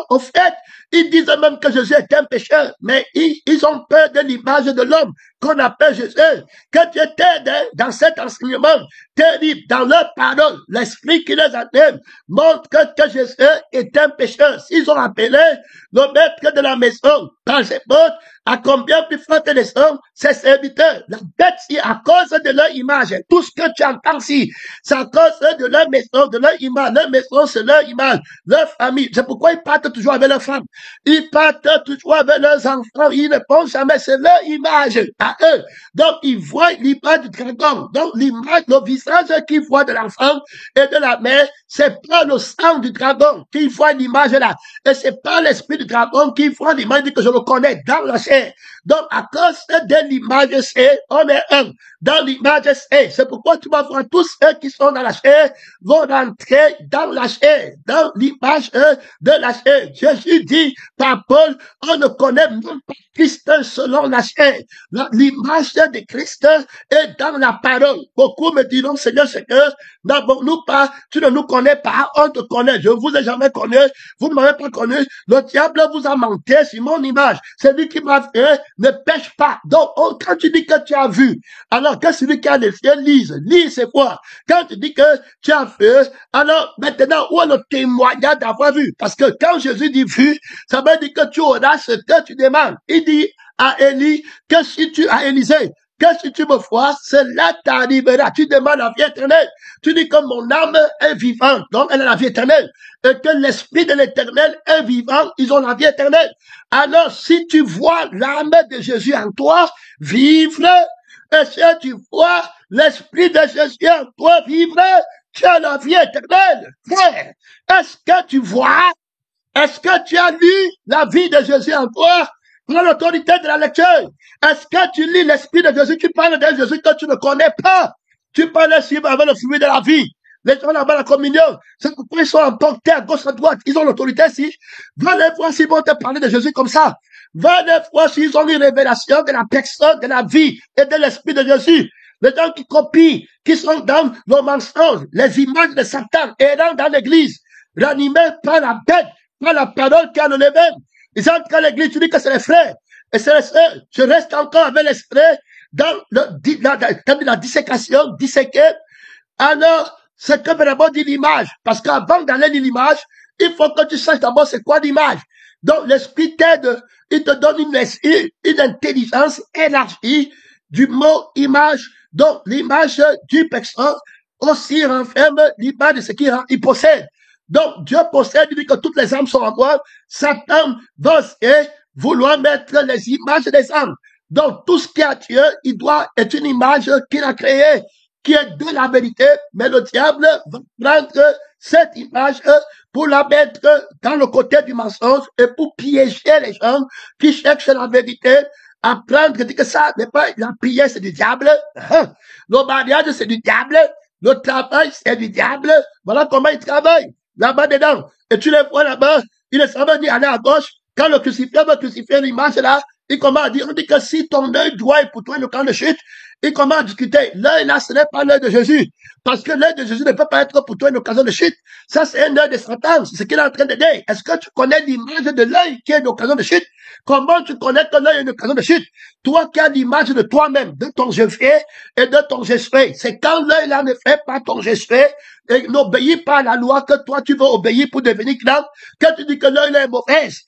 Au fait, ils disent même que Jésus est un pécheur, mais ils ont peur de l'image de l'homme qu'on appelle Jésus. Que Dieu t'aide dans cet enseignement terrible, dans leur parole, l'esprit qui les anime montre que Jésus est un pécheur. S'ils ont appelé le maître de la maison par ses portes, à combien plus forte les hommes, ses serviteurs. La bête, si à cause de leur image, tout ce que tu entends ici, c'est à cause de leur maison, de leur image. Leur maison, c'est leur image, leur famille. C'est pourquoi ils partent toujours avec leurs femmes. Ils partent toujours avec leurs enfants. Ils ne pensent jamais, c'est leur image à eux. Donc, ils voient l'image du dragon. Donc, l'image, le visage qu'ils voient de l'enfant et de la mère, c'est pas le sang du dragon qu'ils voient l'image là. Et c'est pas l'esprit du dragon qui voit l'image que je le connais dans la chair. Donc, à cause de l'image c'est, on est un. Dans l'image c'est pourquoi tu vas voir tous ceux qui sont dans la chair vont rentrer dans la chair, dans l'image de la chair. Jésus dit par Paul, on ne connaît même pas Christ selon la chair. L'image de Christ est dans la parole. Beaucoup me diront, Seigneur, n'avons-nous pas, tu ne nous connais pas, on te connaît. Je vous ai jamais connu, vous ne m'avez pas connu. Le diable vous a menti sur mon image. Celui qui m'a fait ne pêche pas. Donc, quand tu dis que tu as vu, alors que celui qui a les yeux lise. Lise, c'est quoi? Quand tu dis que tu as vu, alors maintenant, où est le témoignage d'avoir vu? Parce que quand Jésus dit vu, ça veut dire que tu auras ce que tu demandes. Il dit à Élie que si tu as Élisée, que si tu me vois, cela t'arrivera. Tu demandes la vie éternelle. Tu dis que mon âme est vivante, donc elle a la vie éternelle. Et que l'Esprit de l'Éternel est vivant, ils ont la vie éternelle. Alors, si tu vois l'âme de Jésus en toi, vivre, et si tu vois l'Esprit de Jésus en toi, vivre, tu as la vie éternelle. Frère, est-ce que tu vois? Est-ce que tu as lu la vie de Jésus en toi? Prends l'autorité de la lecture. Est-ce que tu lis l'Esprit de Jésus? Tu parles de Jésus que tu ne connais pas. Tu parles avec le fruit de la vie. Les gens là-bas, la communion, c'est pourquoi ils sont emportés à gauche, à droite. Ils ont l'autorité ici. Va les voir s'ils vont te parler de Jésus comme ça. Va les voir s'ils ont une révélation de la personne, de la vie et de l'Esprit de Jésus. Les gens qui copient, qui sont dans le mensonge, les images de Satan, errant dans l'église, ranimés par la bête, par la parole qui a le levain. Ils entrent à l'église, tu dis que c'est les frères. Et c'est les sœurs. Je reste encore avec l'esprit dans la dissécation, disséquer. Alors, c'est que vraiment dit l'image. Parce qu'avant d'aller lire l'image, il faut que tu saches d'abord c'est quoi l'image. Donc, l'esprit t'aide, il te donne une intelligence élargie du mot image. Donc, l'image du personne aussi renferme l'image de ce qu'il possède. Donc, Dieu possède, il dit que toutes les âmes sont en moi. Satan va vouloir mettre les images des âmes. Donc, tout ce qui a Dieu, il doit être une image qu'il a créée, qui est de la vérité, mais le diable va prendre cette image pour la mettre dans le côté du mensonge et pour piéger les gens qui cherchent la vérité, à prendre que ça n'est pas la prière, c'est du diable. Le mariage, c'est du diable. Le travail, c'est du diable. Voilà comment il travaille. Là-bas dedans. Et tu les vois là-bas, il ne savait ni aller à gauche. Quand le crucifié veut crucifier l'image là, il commence à dire, on dit que si ton œil droit est pour toi le camp de chute, il commence à discuter. L'œil là, ce n'est pas l'œil de Jésus. Parce que l'œil de Jésus ne peut pas être pour toi une occasion de chute. Ça, c'est un œil de Satan. C'est ce qu'il est en train de dire. Est-ce que tu connais l'image de l'œil qui est une occasion de chute? Comment tu connais que l'œil est une occasion de chute? Toi qui as l'image de toi-même, de ton je fais et de ton je fais. C'est quand l'œil là ne fait pas ton je fais et n'obéit pas à la loi que toi tu veux obéir pour devenir clair, que tu dis que l'œil là est mauvaise.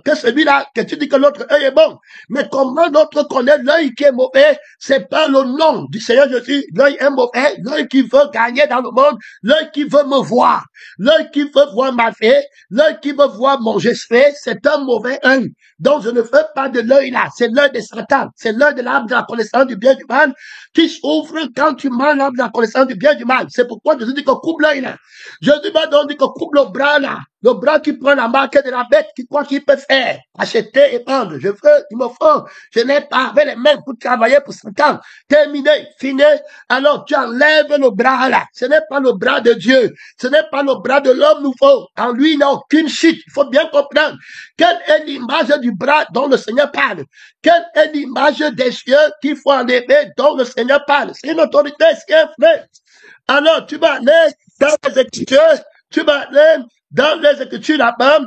Que celui-là, que tu dis que l'autre œil est bon. Mais comment l'autre connaît l'œil qui est mauvais? C'est pas le nom du Seigneur Jésus. L'œil est mauvais, l'œil qui veut gagner dans le monde, l'œil qui veut me voir, l'œil qui veut voir ma vie, l'œil qui veut voir mon geste fait, c'est un mauvais œil. Donc je ne veux pas de l'œil là, c'est l'œil de Satan, c'est l'œil de l'arbre de la connaissance du bien et du mal, qui s'ouvre quand tu manges l'arbre de la connaissance du bien et du mal. C'est pourquoi Jésus dit que coupe l'œil là. Jésus m'a donc dit que coupe le bras là. Le bras qui prend la marque de la bête, qui croit qu'il peut faire, acheter et vendre. Je veux, il me faut. Je n'ai pas avec les mains pour travailler pour 5 ans. Terminé, fini. Alors tu enlèves le bras là. Ce n'est pas le bras de Dieu. Ce n'est pas le bras de l'homme nouveau. En lui, il n'a aucune chute. Il faut bien comprendre. Quelle est l'image du bras dont le Seigneur parle? Quelle est l'image des cieux qu'il faut enlever dont le Seigneur parle? C'est une autorité, c'est un frère. Alors tu vas aller dans les Écritures, tu vas aller dans les Écritures là-bas,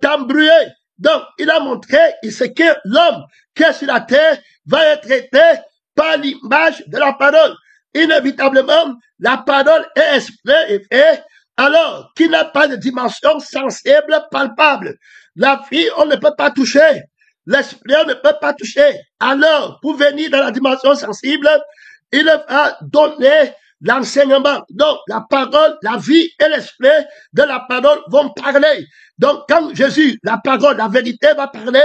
t'embrouiller. Donc, il a montré, c'est que l'homme qui est sur la terre va être traité par l'image de la parole. Inévitablement, la parole est esprit et fait, alors qu'il n'a pas de dimension sensible, palpable. La vie, on ne peut pas toucher. L'esprit, on ne peut pas toucher. Alors, pour venir dans la dimension sensible, il va donner l'enseignement. Donc, la parole, la vie et l'esprit de la parole vont parler. Donc, quand Jésus, la parole, la vérité va parler,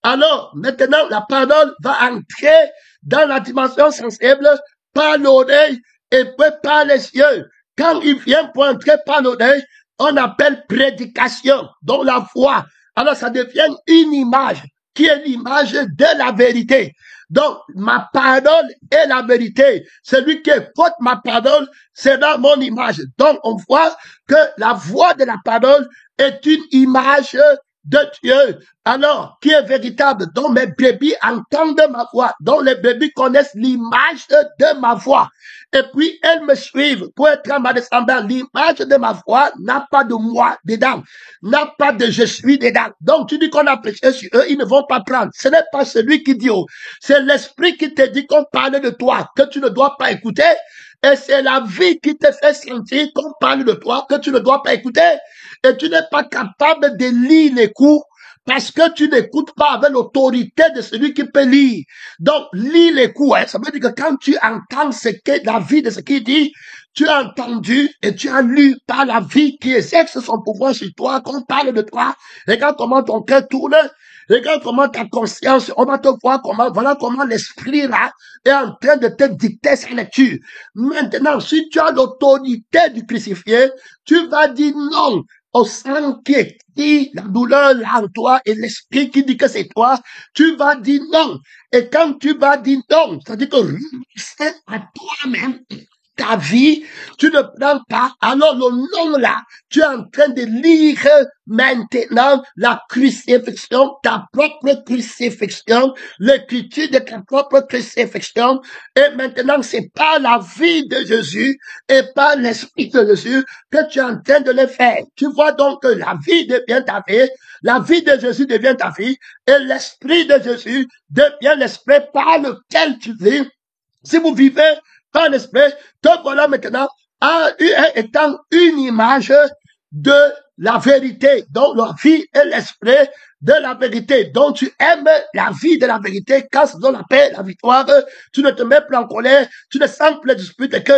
alors, maintenant, la parole va entrer dans la dimension sensible par l'oreille et puis par les yeux. Quand il vient pour entrer par l'oreille, on appelle prédication, donc la voix. Alors, ça devient une image qui est l'image de la vérité. Donc, ma parole est la vérité. Celui qui écoute ma parole sera mon image. Donc, on voit que la voix de la parole est une image de Dieu. Alors, qui est véritable, dont mes bébés entendent ma voix, dont les bébés connaissent l'image de ma voix. Et puis, elles me suivent pour être ma descendante. L'image de ma voix n'a pas de moi dedans, n'a pas de je suis dedans. Donc, tu dis qu'on a péché sur eux, ils ne vont pas prendre. Ce n'est pas celui qui dit, oh, c'est l'esprit qui te dit qu'on parle de toi, que tu ne dois pas écouter. Et c'est la vie qui te fait sentir qu'on parle de toi, que tu ne dois pas écouter. Et tu n'es pas capable de lire les coups parce que tu n'écoutes pas avec l'autorité de celui qui peut lire. Donc, lis les coups. Ça veut dire que quand tu entends ce que la vie de ce qu'il dit, tu as entendu et tu as lu par la vie qui exerce son pouvoir sur toi, qu'on parle de toi. Regarde comment ton cœur tourne. Regarde comment ta conscience, on va te voir voilà comment l'esprit là est en train de te dicter sa lecture. Maintenant, si tu as l'autorité du crucifié, tu vas dire non au sang qui est la douleur là en toi et l'esprit qui dit que c'est toi. Tu vas dire non. Et quand tu vas dire non, c'est-à-dire que renoncer à toi-même, ta vie, tu ne prends pas. Alors le nom là, tu es en train de lire maintenant la crucifixion, ta propre crucifixion, l'écriture de ta propre crucifixion. Et maintenant, c'est par la vie de Jésus et par l'esprit de Jésus que tu es en train de le faire. Tu vois donc que la vie devient ta vie, la vie de Jésus devient ta vie et l'esprit de Jésus devient l'esprit par lequel tu vis. Si vous vivez par l'esprit, te voilà maintenant étant une image de la vérité. Donc la vie et l'esprit de la vérité. Donc tu aimes la vie de la vérité quand c'est dans la paix, la victoire. Tu ne te mets plus en colère, tu ne sens plus les disputes et que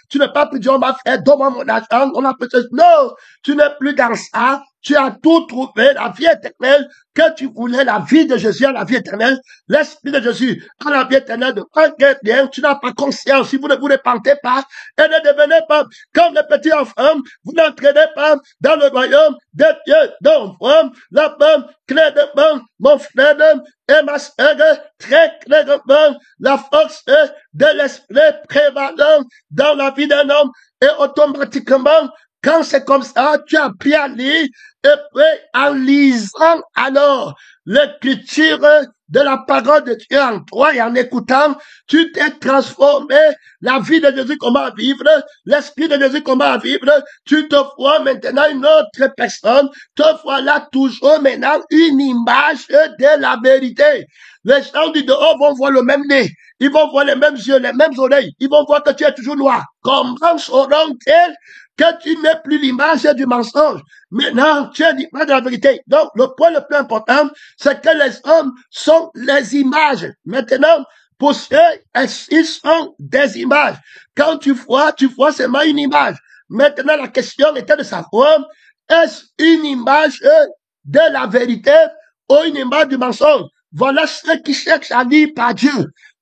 tu n'es pas plus dit on m'a fait, donne-moi mon argent, on a peut-être. Non, tu n'es plus dans ça. Tu as tout trouvé, la vie éternelle, que tu voulais, la vie de Jésus à la vie éternelle, l'esprit de Jésus à la vie éternelle, de quel bien, tu n'as pas conscience, si vous ne vous repentez pas, et ne devenez pas comme les petits enfants, vous n'entraînez pas dans le royaume de Dieu. Donc, la femme, clairement, mon frère et ma sœur, très clairement, la force de l'esprit prévalant dans la vie d'un homme, et automatiquement, quand c'est comme ça, tu as appris à lire, et puis en lisant alors l'écriture de la parole de Dieu en toi et en écoutant, tu t'es transformé, la vie de Jésus comment vivre, l'esprit de Jésus comment vivre, tu te vois maintenant une autre personne, te voilà toujours maintenant une image de la vérité. Les gens du dehors vont voir le même nez, ils vont voir les mêmes yeux, les mêmes oreilles, ils vont voir que tu es toujours noir. Comment sauront-ils que tu n'es plus l'image du mensonge? Maintenant, tu es l'image de la vérité. Donc, le point le plus important, c'est que les hommes sont les images. Maintenant, pour ceux, ils sont des images. Quand tu vois seulement une image. Maintenant, la question était de savoir, est-ce une image de la vérité ou une image du mensonge? Voilà ceux qui cherchent à lire par Dieu.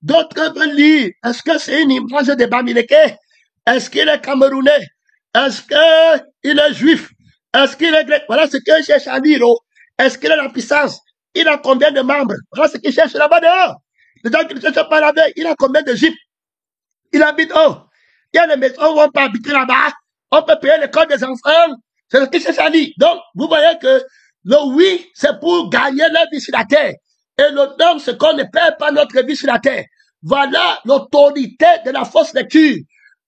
D'autres veulent lire, est-ce que c'est une image de Bamileke? Est-ce qu'il est camerounais? Est-ce qu'il est juif? Est-ce qu'il est grec? Voilà ce qu'il cherche à dire. Est-ce qu'il a la puissance? Il a combien de membres? Voilà ce qu'il cherche là-bas dehors. Les gens qui ne cherchent pas la veille, il a combien de gîtes? Il habite où? Il y a des maisons où on peut habiter là-bas. On peut payer l'école des enfants. C'est ce qu'il cherche à dire. Donc, vous voyez que le oui, c'est pour gagner la vie sur la terre. Et le non, c'est qu'on ne perd pas notre vie sur la terre. Voilà l'autorité de la fausse lecture.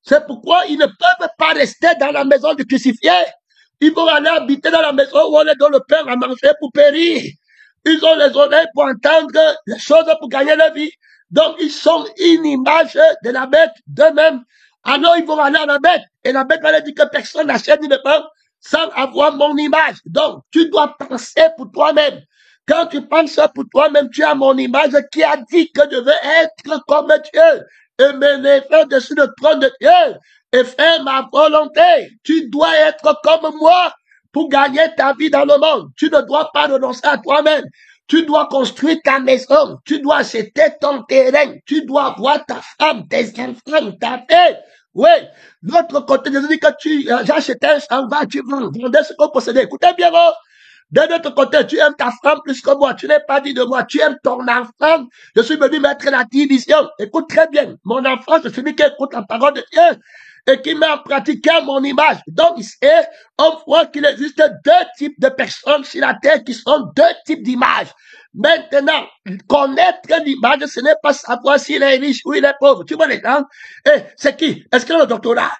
C'est pourquoi ils ne peuvent pas rester dans la maison du crucifié. Ils vont aller habiter dans la maison où on les donne le pain à manger pour périr. Ils ont les oreilles pour entendre les choses pour gagner la vie. Donc, ils sont une image de la bête d'eux-mêmes. Alors, ils vont aller à la bête. Et la bête va leur dire que personne n'achète ni ne vend sans avoir mon image. Donc, tu dois penser pour toi-même. Quand tu penses pour toi-même, tu as mon image qui a dit que je veux être comme Dieu. Et m'élever dessus le trône de Dieu et faire ma volonté. Tu dois être comme moi pour gagner ta vie dans le monde. Tu ne dois pas renoncer à toi-même. Tu dois construire ta maison. Tu dois acheter ton terrain. Tu dois avoir ta femme, tes enfants, ta fille. Oui. L'autre côté, je dis que j'ai acheté un champ, tu vends, vendez ce qu'on possédait. Écoutez bien, de l'autre côté, tu aimes ta femme plus que moi. Tu n'es pas dit de moi. Tu aimes ton enfant. Je suis venu mettre la division. Écoute très bien. Mon enfant, c'est celui qui écoute la parole de Dieu et qui met en pratique mon image. Donc, on voit qu'il existe deux types de personnes sur la terre qui sont deux types d'images. Maintenant, connaître l'image, ce n'est pas savoir s'il est riche ou il est pauvre. Tu vois les gens? C'est qui? Est-ce qu'il a le doctorat?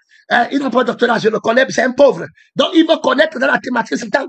Il n'a pas de doctorat, je le connais, c'est un pauvre. Donc, il veut connaître dans la thématique, c'est ça.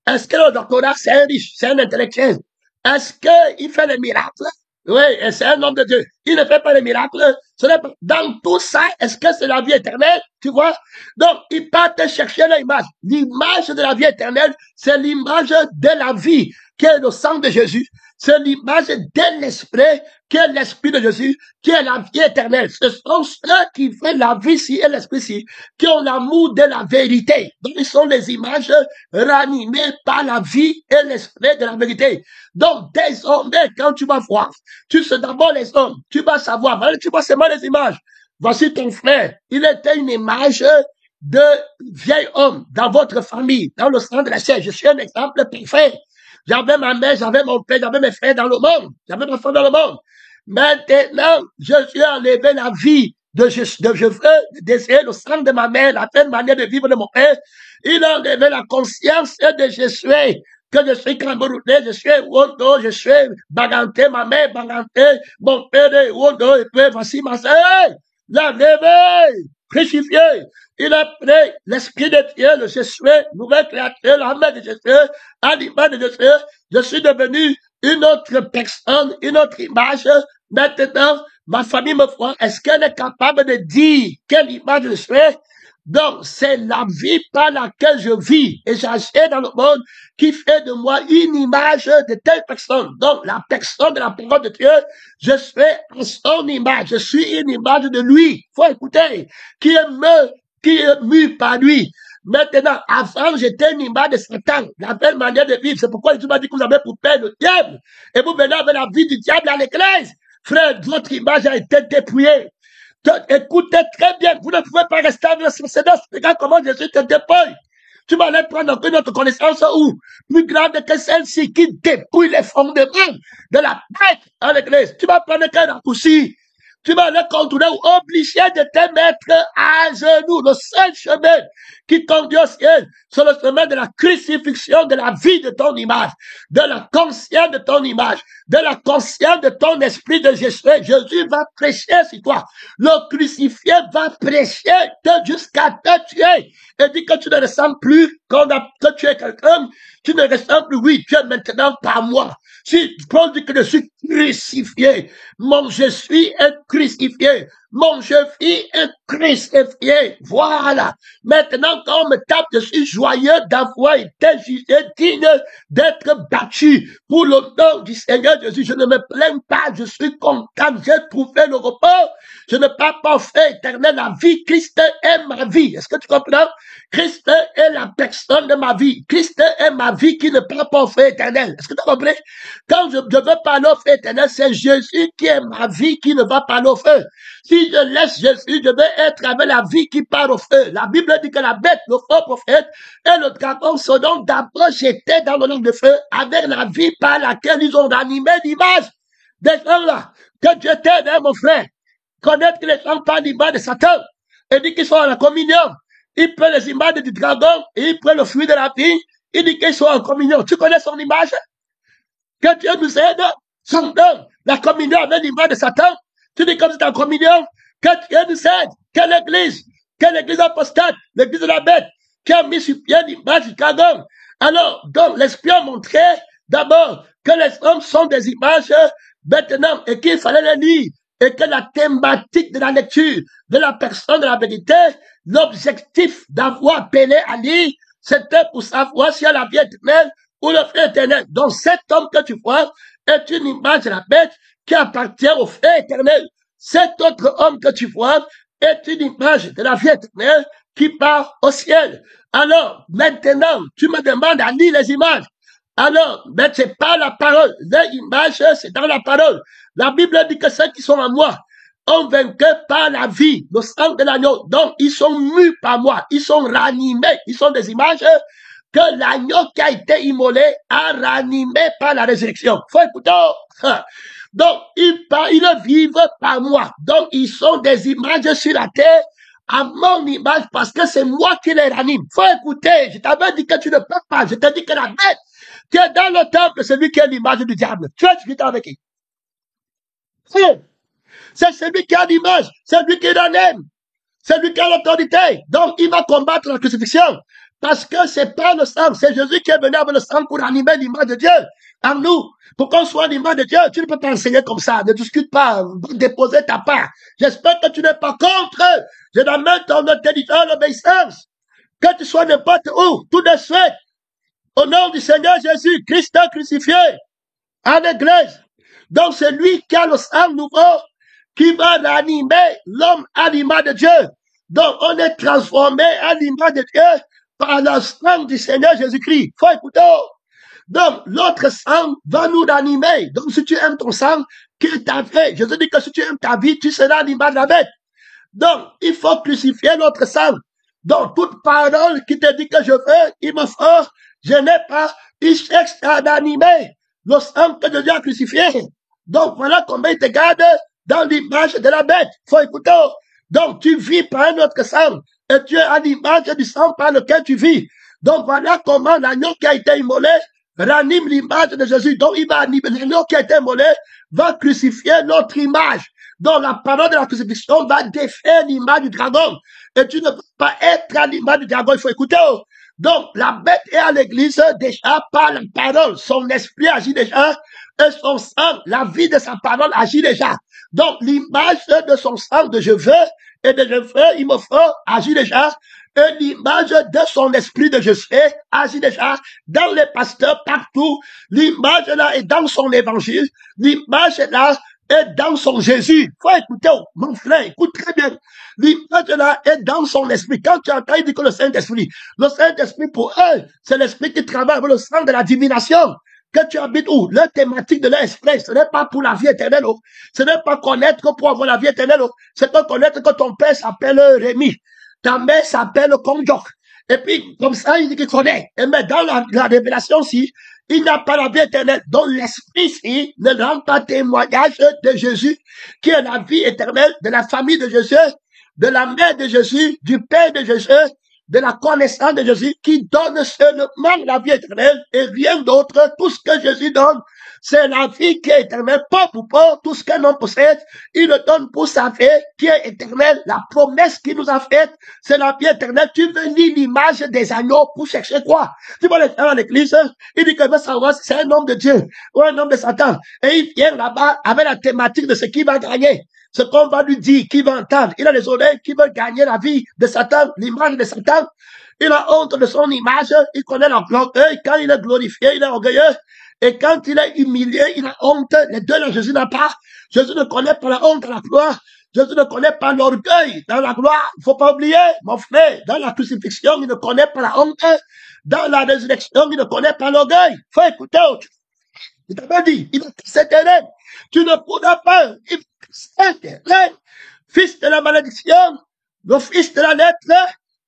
Est-ce que le doctorat, c'est un riche, c'est un intellectuel? Est-ce qu'il fait les miracles? Oui, et c'est un homme de Dieu. Il ne fait pas les miracles. Ce n'est pas... Dans tout ça, est-ce que c'est la vie éternelle? Tu vois? Donc, il part te chercher l'image. L'image de la vie éternelle, c'est l'image de la vie. qui est le sang de Jésus. C'est l'image de l'esprit, qui est l'esprit de Jésus, qui est la vie éternelle. Ce sont ceux qui font la vie ici et l'esprit ici, qui ont l'amour de la vérité. Donc, ils sont les images ranimées par la vie et l'esprit de la vérité. Donc, désormais, quand tu vas voir, tu sais d'abord les hommes, tu vas savoir, tu vois seulement les images. Voici ton frère, il était une image de vieil homme dans votre famille, dans le sang de la chair. Je suis un exemple parfait. J'avais ma mère, j'avais mon père, j'avais mes frères dans le monde. J'avais ma femme dans le monde. Maintenant, je suis enlevé la vie je veux d'essayer le sang de ma mère, la pleine manière de vivre de mon père. Il a enlevé la conscience de je suis, que je suis Camerounais, je suis Wondo, je suis Baganté, ma mère Baganté, mon père est Wondo, et puis voici ma sœur, la réveille, crucifié. Il a pris l'esprit de Dieu, le Jésus, nouvelle créature, la main de Jésus, à l'image de Jésus. Je suis devenu une autre personne, une autre image. Maintenant, ma famille me voit. Est-ce qu'elle est capable de dire quelle image je suis? Donc, c'est la vie par laquelle je vis et j'agis dans le monde qui fait de moi une image de telle personne. Donc, la personne de la parole de Dieu, je suis à son image. Je suis une image de lui. Faut écouter. Qui est mu par lui. Maintenant, avant, j'étais une image de Satan, la belle manière de vivre. C'est pourquoi Jésus m'a dit que vous avez pour père le diable. Et vous venez avec la vie du diable à l'église. Frère, votre image a été dépouillée. Écoutez très bien, vous ne pouvez pas rester avec le précédent. Regarde comment Jésus te dépouille. Tu vas aller prendre encore une autre connaissance où plus grande que celle-ci qui dépouille les fondements de la bête à l'église. Tu vas prendre qu'un raccourci. Tu vas aller contourner ou obligé de te mettre à genoux. Le seul chemin qui conduit au ciel, c'est le chemin de la crucifixion de la vie de ton image, de la conscience de ton image, de la conscience de ton esprit de Jésus. Jésus va prêcher sur toi. Le crucifié va prêcher jusqu'à te tuer. Et dit que tu ne ressembles plus, que tu es quelqu'un, tu ne ressembles plus, oui, tu es maintenant pas moi. Si Paul dit que je suis crucifié, mon je suis est crucifié, mon je suis est crucifié. Voilà. Maintenant, quand on me tape, je suis joyeux d'avoir été jugé digne d'être battu pour le nom du Seigneur Jésus. Je ne me plains pas, je suis content, j'ai trouvé le repos. Je ne parle pas au fait éternel, la vie, Christ est ma vie. Est-ce que tu comprends? Christ est la personne de ma vie. Christ est ma vie qui ne parle pas au fait éternel. Est-ce que tu as compris? Quand je veux parler au fait éternel, c'est Jésus qui est ma vie qui ne va parler au feu. Si je laisse Jésus, je vais être avec la vie qui part au feu. La Bible dit que la bête, le faux prophète et le dragon sont donc d'abord jetés dans le lac de feu avec la vie par laquelle ils ont animé l'image des gens-là. Que Dieu t'aide, hein, mon frère. Connaître que les gens parlent l'image de Satan et dit qu'ils sont à la communion. Il prend les images du dragon et il prend le fruit de la vie. Il dit qu'ils sont en communion. Tu connais son image? Que Dieu nous aide. Son nom, la communion avec l'image de Satan. Tu dis comme c'est en communion. Que Dieu nous aide. Quelle église apostate, l'église de la bête, qui a mis sur pied l'image du dragon. Alors, donc, l'esprit a montré d'abord que les hommes sont des images maintenant et qu'il fallait les lire. Et que la thématique de la lecture de la personne de la vérité, l'objectif d'avoir appelé à lire, c'était pour savoir si elle a la vie éternelle ou le feu éternel. Donc cet homme que tu vois est une image de la bête qui appartient au feu éternel. Cet autre homme que tu vois est une image de la vie éternelle qui part au ciel. Alors, maintenant, tu me demandes à lire les images. Alors, mais c'est pas la parole. L'image, c'est dans la parole. La Bible dit que ceux qui sont en moi ont vaincu par la vie, le sang de l'agneau. Donc, ils sont mus par moi. Ils sont ranimés. Ils sont des images que l'agneau qui a été immolé a ranimé par la résurrection. Faut écouter. Donc, ils vivent par moi. Donc, ils sont des images sur la terre à mon image parce que c'est moi qui les ranime. Faut écouter. Je t'avais dit que tu ne peux pas. Je t'ai dit que la bête qui est dans le temple, c'est lui qui est l'image du diable. Tu es avec qui? C'est celui qui a l'image, c'est lui qui l'aime, c'est lui qui a l'autorité. Donc, il va combattre la crucifixion. Parce que c'est pas le sang, c'est Jésus qui est venu avec le sang pour animer l'image de Dieu en nous. Pour qu'on soit l'image de Dieu, tu ne peux pas enseigner comme ça, ne discute pas, déposer ta part. J'espère que tu n'es pas contre. Je demande ton intelligence, l'obéissance. Que tu sois n'importe où, tout de suite. Au nom du Seigneur Jésus, Christ crucifié à l'église. Donc c'est lui qui a le sang nouveau, qui va ranimer l'homme à l'image de Dieu. Donc on est transformé à l'image de Dieu par le sang du Seigneur Jésus-Christ. Faut écouter. Donc l'autre sang va nous ranimer. Donc si tu aimes ton sang, qu'il t'a fait, je te dis que si tu aimes ta vie, tu seras à l'image de la bête. Donc il faut crucifier l'autre sang. Donc toute parole qui te dit que je veux, il me faut, je n'ai pas, il cherche à animer le sang que Dieu a crucifié. Donc voilà comment il te garde dans l'image de la bête. Faut écouter. Donc tu vis par un autre sang et tu es à l'image du sang par lequel tu vis. Donc voilà comment l'agneau qui a été immolé ranime l'image de Jésus. Donc il va animer l'agneau qui a été immolé, va crucifier notre image. Donc la parole de la crucifixion va défaire l'image du dragon. Et tu ne peux pas être à l'image du dragon, il faut écouter. Donc la bête est à l'église déjà par la parole. Son esprit agit déjà et son sang, la vie de sa parole agit déjà. Donc l'image de son sang de je veux et de je veux, il me faut, agit déjà. Et l'image de son esprit de je sais agit déjà dans les pasteurs partout. L'image là est dans son évangile. L'image là est dans son Jésus. Faut écouter, mon frère, écoute très bien. L'image là est dans son esprit. Quand tu entends, il dit que le Saint-Esprit pour eux, c'est l'esprit qui travaille avec le sang de la divination. Que tu habites où? La thématique de l'esprit, ce n'est pas pour la vie éternelle. Oh. Ce n'est pas connaître que pour avoir la vie éternelle. Oh. C'est pas connaître que ton père s'appelle Rémi. Ta mère s'appelle Konjok. Et puis, comme ça, il dit qu'il connaît. Et mais dans la révélation, si, il n'a pas la vie éternelle. Donc, l'esprit, si, ne rend pas témoignage de Jésus, qui est la vie éternelle, de la famille de Jésus, de la mère de Jésus, du père de Jésus, de la connaissance de Jésus, qui donne seulement la vie éternelle et rien d'autre. Tout ce que Jésus donne, c'est la vie qui est éternelle, pas pour pas, tout ce qu'un homme possède, il le donne pour sa vie qui est éternelle. La promesse qu'il nous a faite, c'est la vie éternelle. Tu veux lire l'image des agneaux pour chercher quoi? Tu vas aller à l'église, il dit qu'il veut savoir si c'est un homme de Dieu ou un homme de Satan. Et il vient là-bas avec la thématique de ce qu'il va gagner. Ce qu'on va lui dire, qui va entendre. Il a les oreilles qui veulent gagner la vie de Satan, l'image de Satan. Il a honte de son image, il connaît l'orgueil. Quand il est glorifié, il est orgueilleux. Et quand il est humilié, il a honte. Les deux là, Jésus n'a pas. Jésus ne connaît pas la honte à la gloire. Jésus ne connaît pas l'orgueil dans la gloire. Il ne faut pas oublier, mon frère, dans la crucifixion, il ne connaît pas la honte. Dans la résurrection, il ne connaît pas l'orgueil. Il faut écouter. Il t'a pas dit, il va s'éteindre. Tu ne pourras pas. Il fils de la malédiction, le fils de la lettre,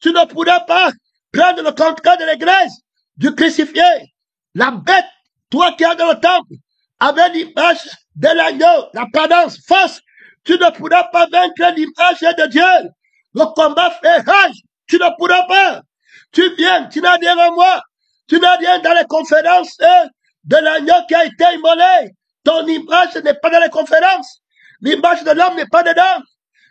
tu ne pourras pas prendre le contrat de l'église du crucifié. La bête, toi qui es dans le temple, avec l'image de l'agneau, l'apparence fausse, tu ne pourras pas vaincre l'image de Dieu. Le combat fait rage, tu ne pourras pas. Tu viens, tu n'as rien en moi. Tu n'as rien dans les conférences de l'agneau qui a été immolé. Ton image n'est pas dans les conférences. L'image de l'homme n'est pas dedans.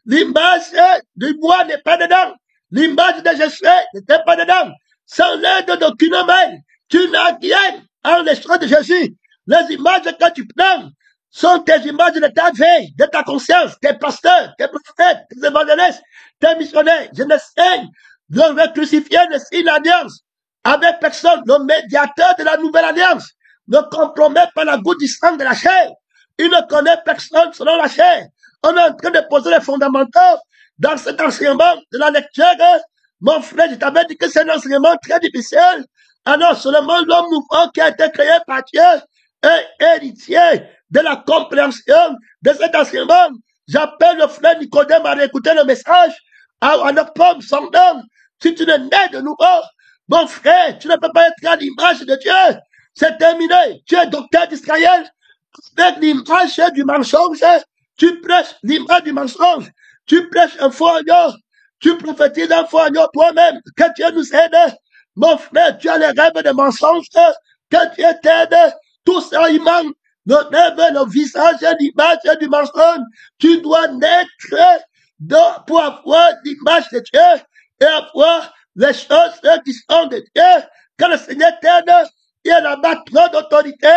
L'image du bois n'est pas dedans. L'image de Jésus n'était pas dedans. Sans l'aide d'aucune main, tu n'as rien en l'esprit de Jésus. Les images que tu prends sont tes images de ta vie, de ta conscience, tes pasteurs, tes prophètes, tes évangélistes, tes missionnaires. Je ne sais, le crucifié ne signe l'alliance avec personne. Le médiateur de la nouvelle alliance ne compromet pas la goutte du sang de la chair. Il ne connaît personne selon la chair. On est en train de poser les fondamentaux dans cet enseignement de la lecture. Mon frère, je t'avais dit que c'est un enseignement très difficile. Alors, seulement l'homme mouvant qui a été créé par Dieu est héritier de la compréhension de cet enseignement. J'appelle le frère Nicodème à réécouter le message à notre pomme sans nom. Si tu n'es né de nouveau, mon frère, tu ne peux pas être à l'image de Dieu. C'est terminé. Tu es docteur d'Israël. Avec l'image du mensonge, tu prêches l'image du mensonge, tu prêches un faux agneau, tu prophétises un faux agneau toi-même, que Dieu nous aide. Mon frère, tu as les rêves de mensonge, que Dieu t'aide, tout ça il manque, le rêve, le visage, l'image du mensonge, tu dois naître pour avoir l'image de Dieu et avoir les choses qui sont de Dieu, que le Seigneur t'aide, il y a là-bas trop d'autorité,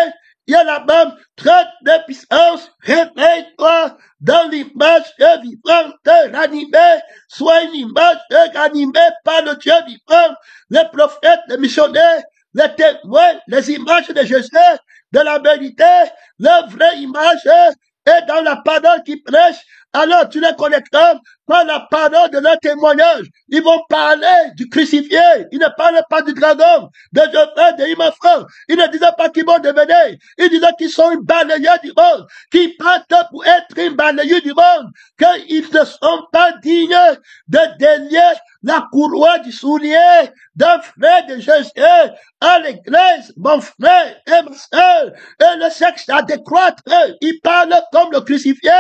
il y a là-bas trop de puissance. Réveille-toi dans l'image vivante, ranimée. Sois une image ranimée par le Dieu vivant. Les prophètes, les missionnaires les témoins, les images de Jésus, de la vérité, leur vraie image est dans la parole qui prêche. Alors tu les connectes par la parole de leur témoignage. Ils vont parler du crucifié. Ils ne parlent pas du dragon, de Geoffrey, de Imafran. Ils ne disaient pas qu'ils vont devenir. Ils disaient qu'ils sont une balayeur du monde, qui partent pour être une balayeur du monde, qu'ils ne sont pas dignes de délier la courroie du soulier d'un frère de Jésus à l'église, mon frère et ma soeur, et le sexe a décroître. Ils parlent comme le crucifié.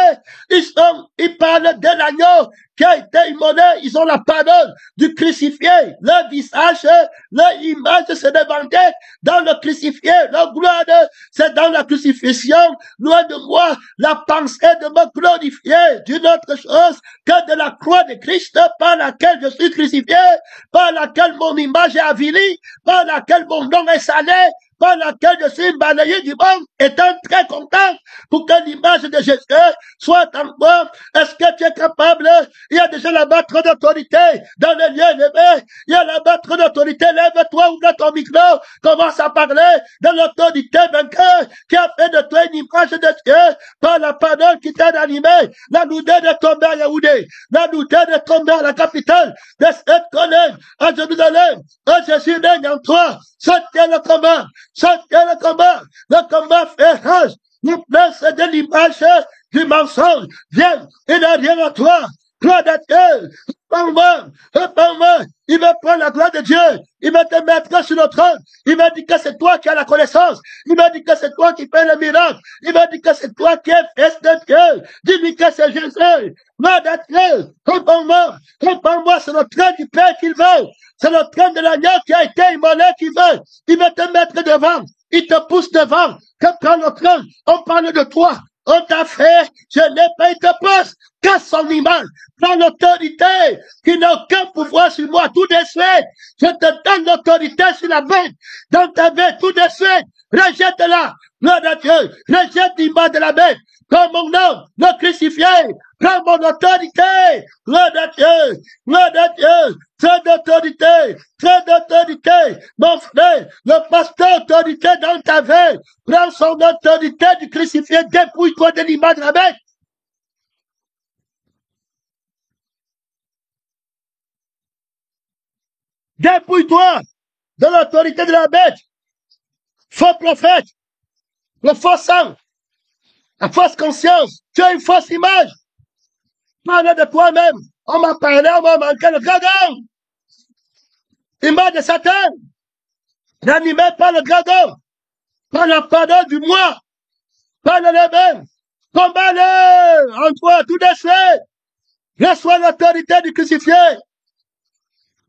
Ils parlent de l'agneau qui a été immolé. Ils ont la parole du crucifié. Leur visage, leur image, c'est de vendette dans le crucifié. Leur gloire, c'est dans la crucifixion. Loin de moi, la pensée de me glorifier d'une autre chose que de la croix de Christ par laquelle je suis crucifié, par laquelle mon image est avilie, par laquelle mon nom est salé, par laquelle je suis balayé du monde, étant très content pour que l'image de Jésus soit en moi. Est-ce que tu es capable? Il y a déjà là-bas trop d'autorité dans les lieux élevés. Il y a là-bas trop d'autorité. Lève-toi, ouvre ton micro, commence à parler de l'autorité vainqueur qui a fait de toi une image de Dieu par la parole qui t'a animé. La lourdeur de tomber à Yaoundé, la lourdeur de tomber à la capitale de cette colère à Jérusalem. Jésus règne en toi. C'était le combat. C'était le combat. Le combat fait rage. La place de l'image du mensonge. Viens, il n'a rien à toi. Gloire de Dieu. Répands-moi. Il va prendre la gloire de Dieu. Il va te mettre sur le trône. Il va dire que c'est toi qui as la connaissance. Il va dire que c'est toi qui fais le miracle. Il va dire que c'est toi qui es fils de Dieu. Dis-lui que c'est Jésus. Gloire de Dieu. Répands-moi. Répands-moi. C'est le train du Père qu'il veut. C'est le train de l'agneau qui a été immolé qu'il veut. Il va te mettre devant. Il te pousse devant. Que prend le train. On parle de toi. On t'a fait, je n'ai pas été pousse. Qu'à son image, prends l'autorité qui n'a aucun pouvoir sur moi tout de suite. Je te donne l'autorité sur la bête. Dans ta bête, tout de suite. Rejette-la. Gloire de Dieu. Rejette l'image de la bête. Comme mon nom, le crucifié. Prends mon autorité. Gloire de Dieu. Gloire de Dieu. Très d'autorité. Très d'autorité. Mon frère, le pasteur autorité dans ta vie. Prends son autorité du crucifié. Dépouille-toi de l'image de la bête. Dépouille-toi de l'autorité de la bête. Faux prophète. Le faux sang. La fausse conscience. Tu as une fausse image. Parle de toi-même. On m'a parlé, on m'a manqué le dragon. Image de Satan. N'animé par le dragon. Par la parole du moi. Par le même. Combat-le en toi tout de suite. Reçois l'autorité du crucifié.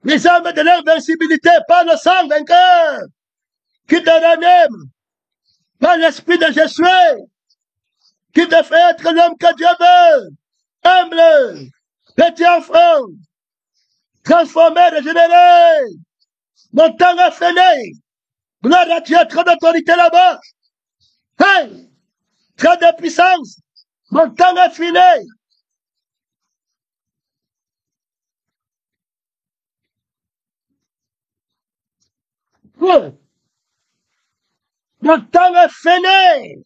Les armes de l'invincibilité par le sang vainqueur qui te ranime, par l'esprit de Jésus qui te fait être l'homme que Dieu veut, humble, petit enfant, transformé, régénéré. Mon temps est fini. Gloire à Dieu, trop d'autorité là-bas. Hey, trop de puissance. Mon temps est fini. Mon temps est fini.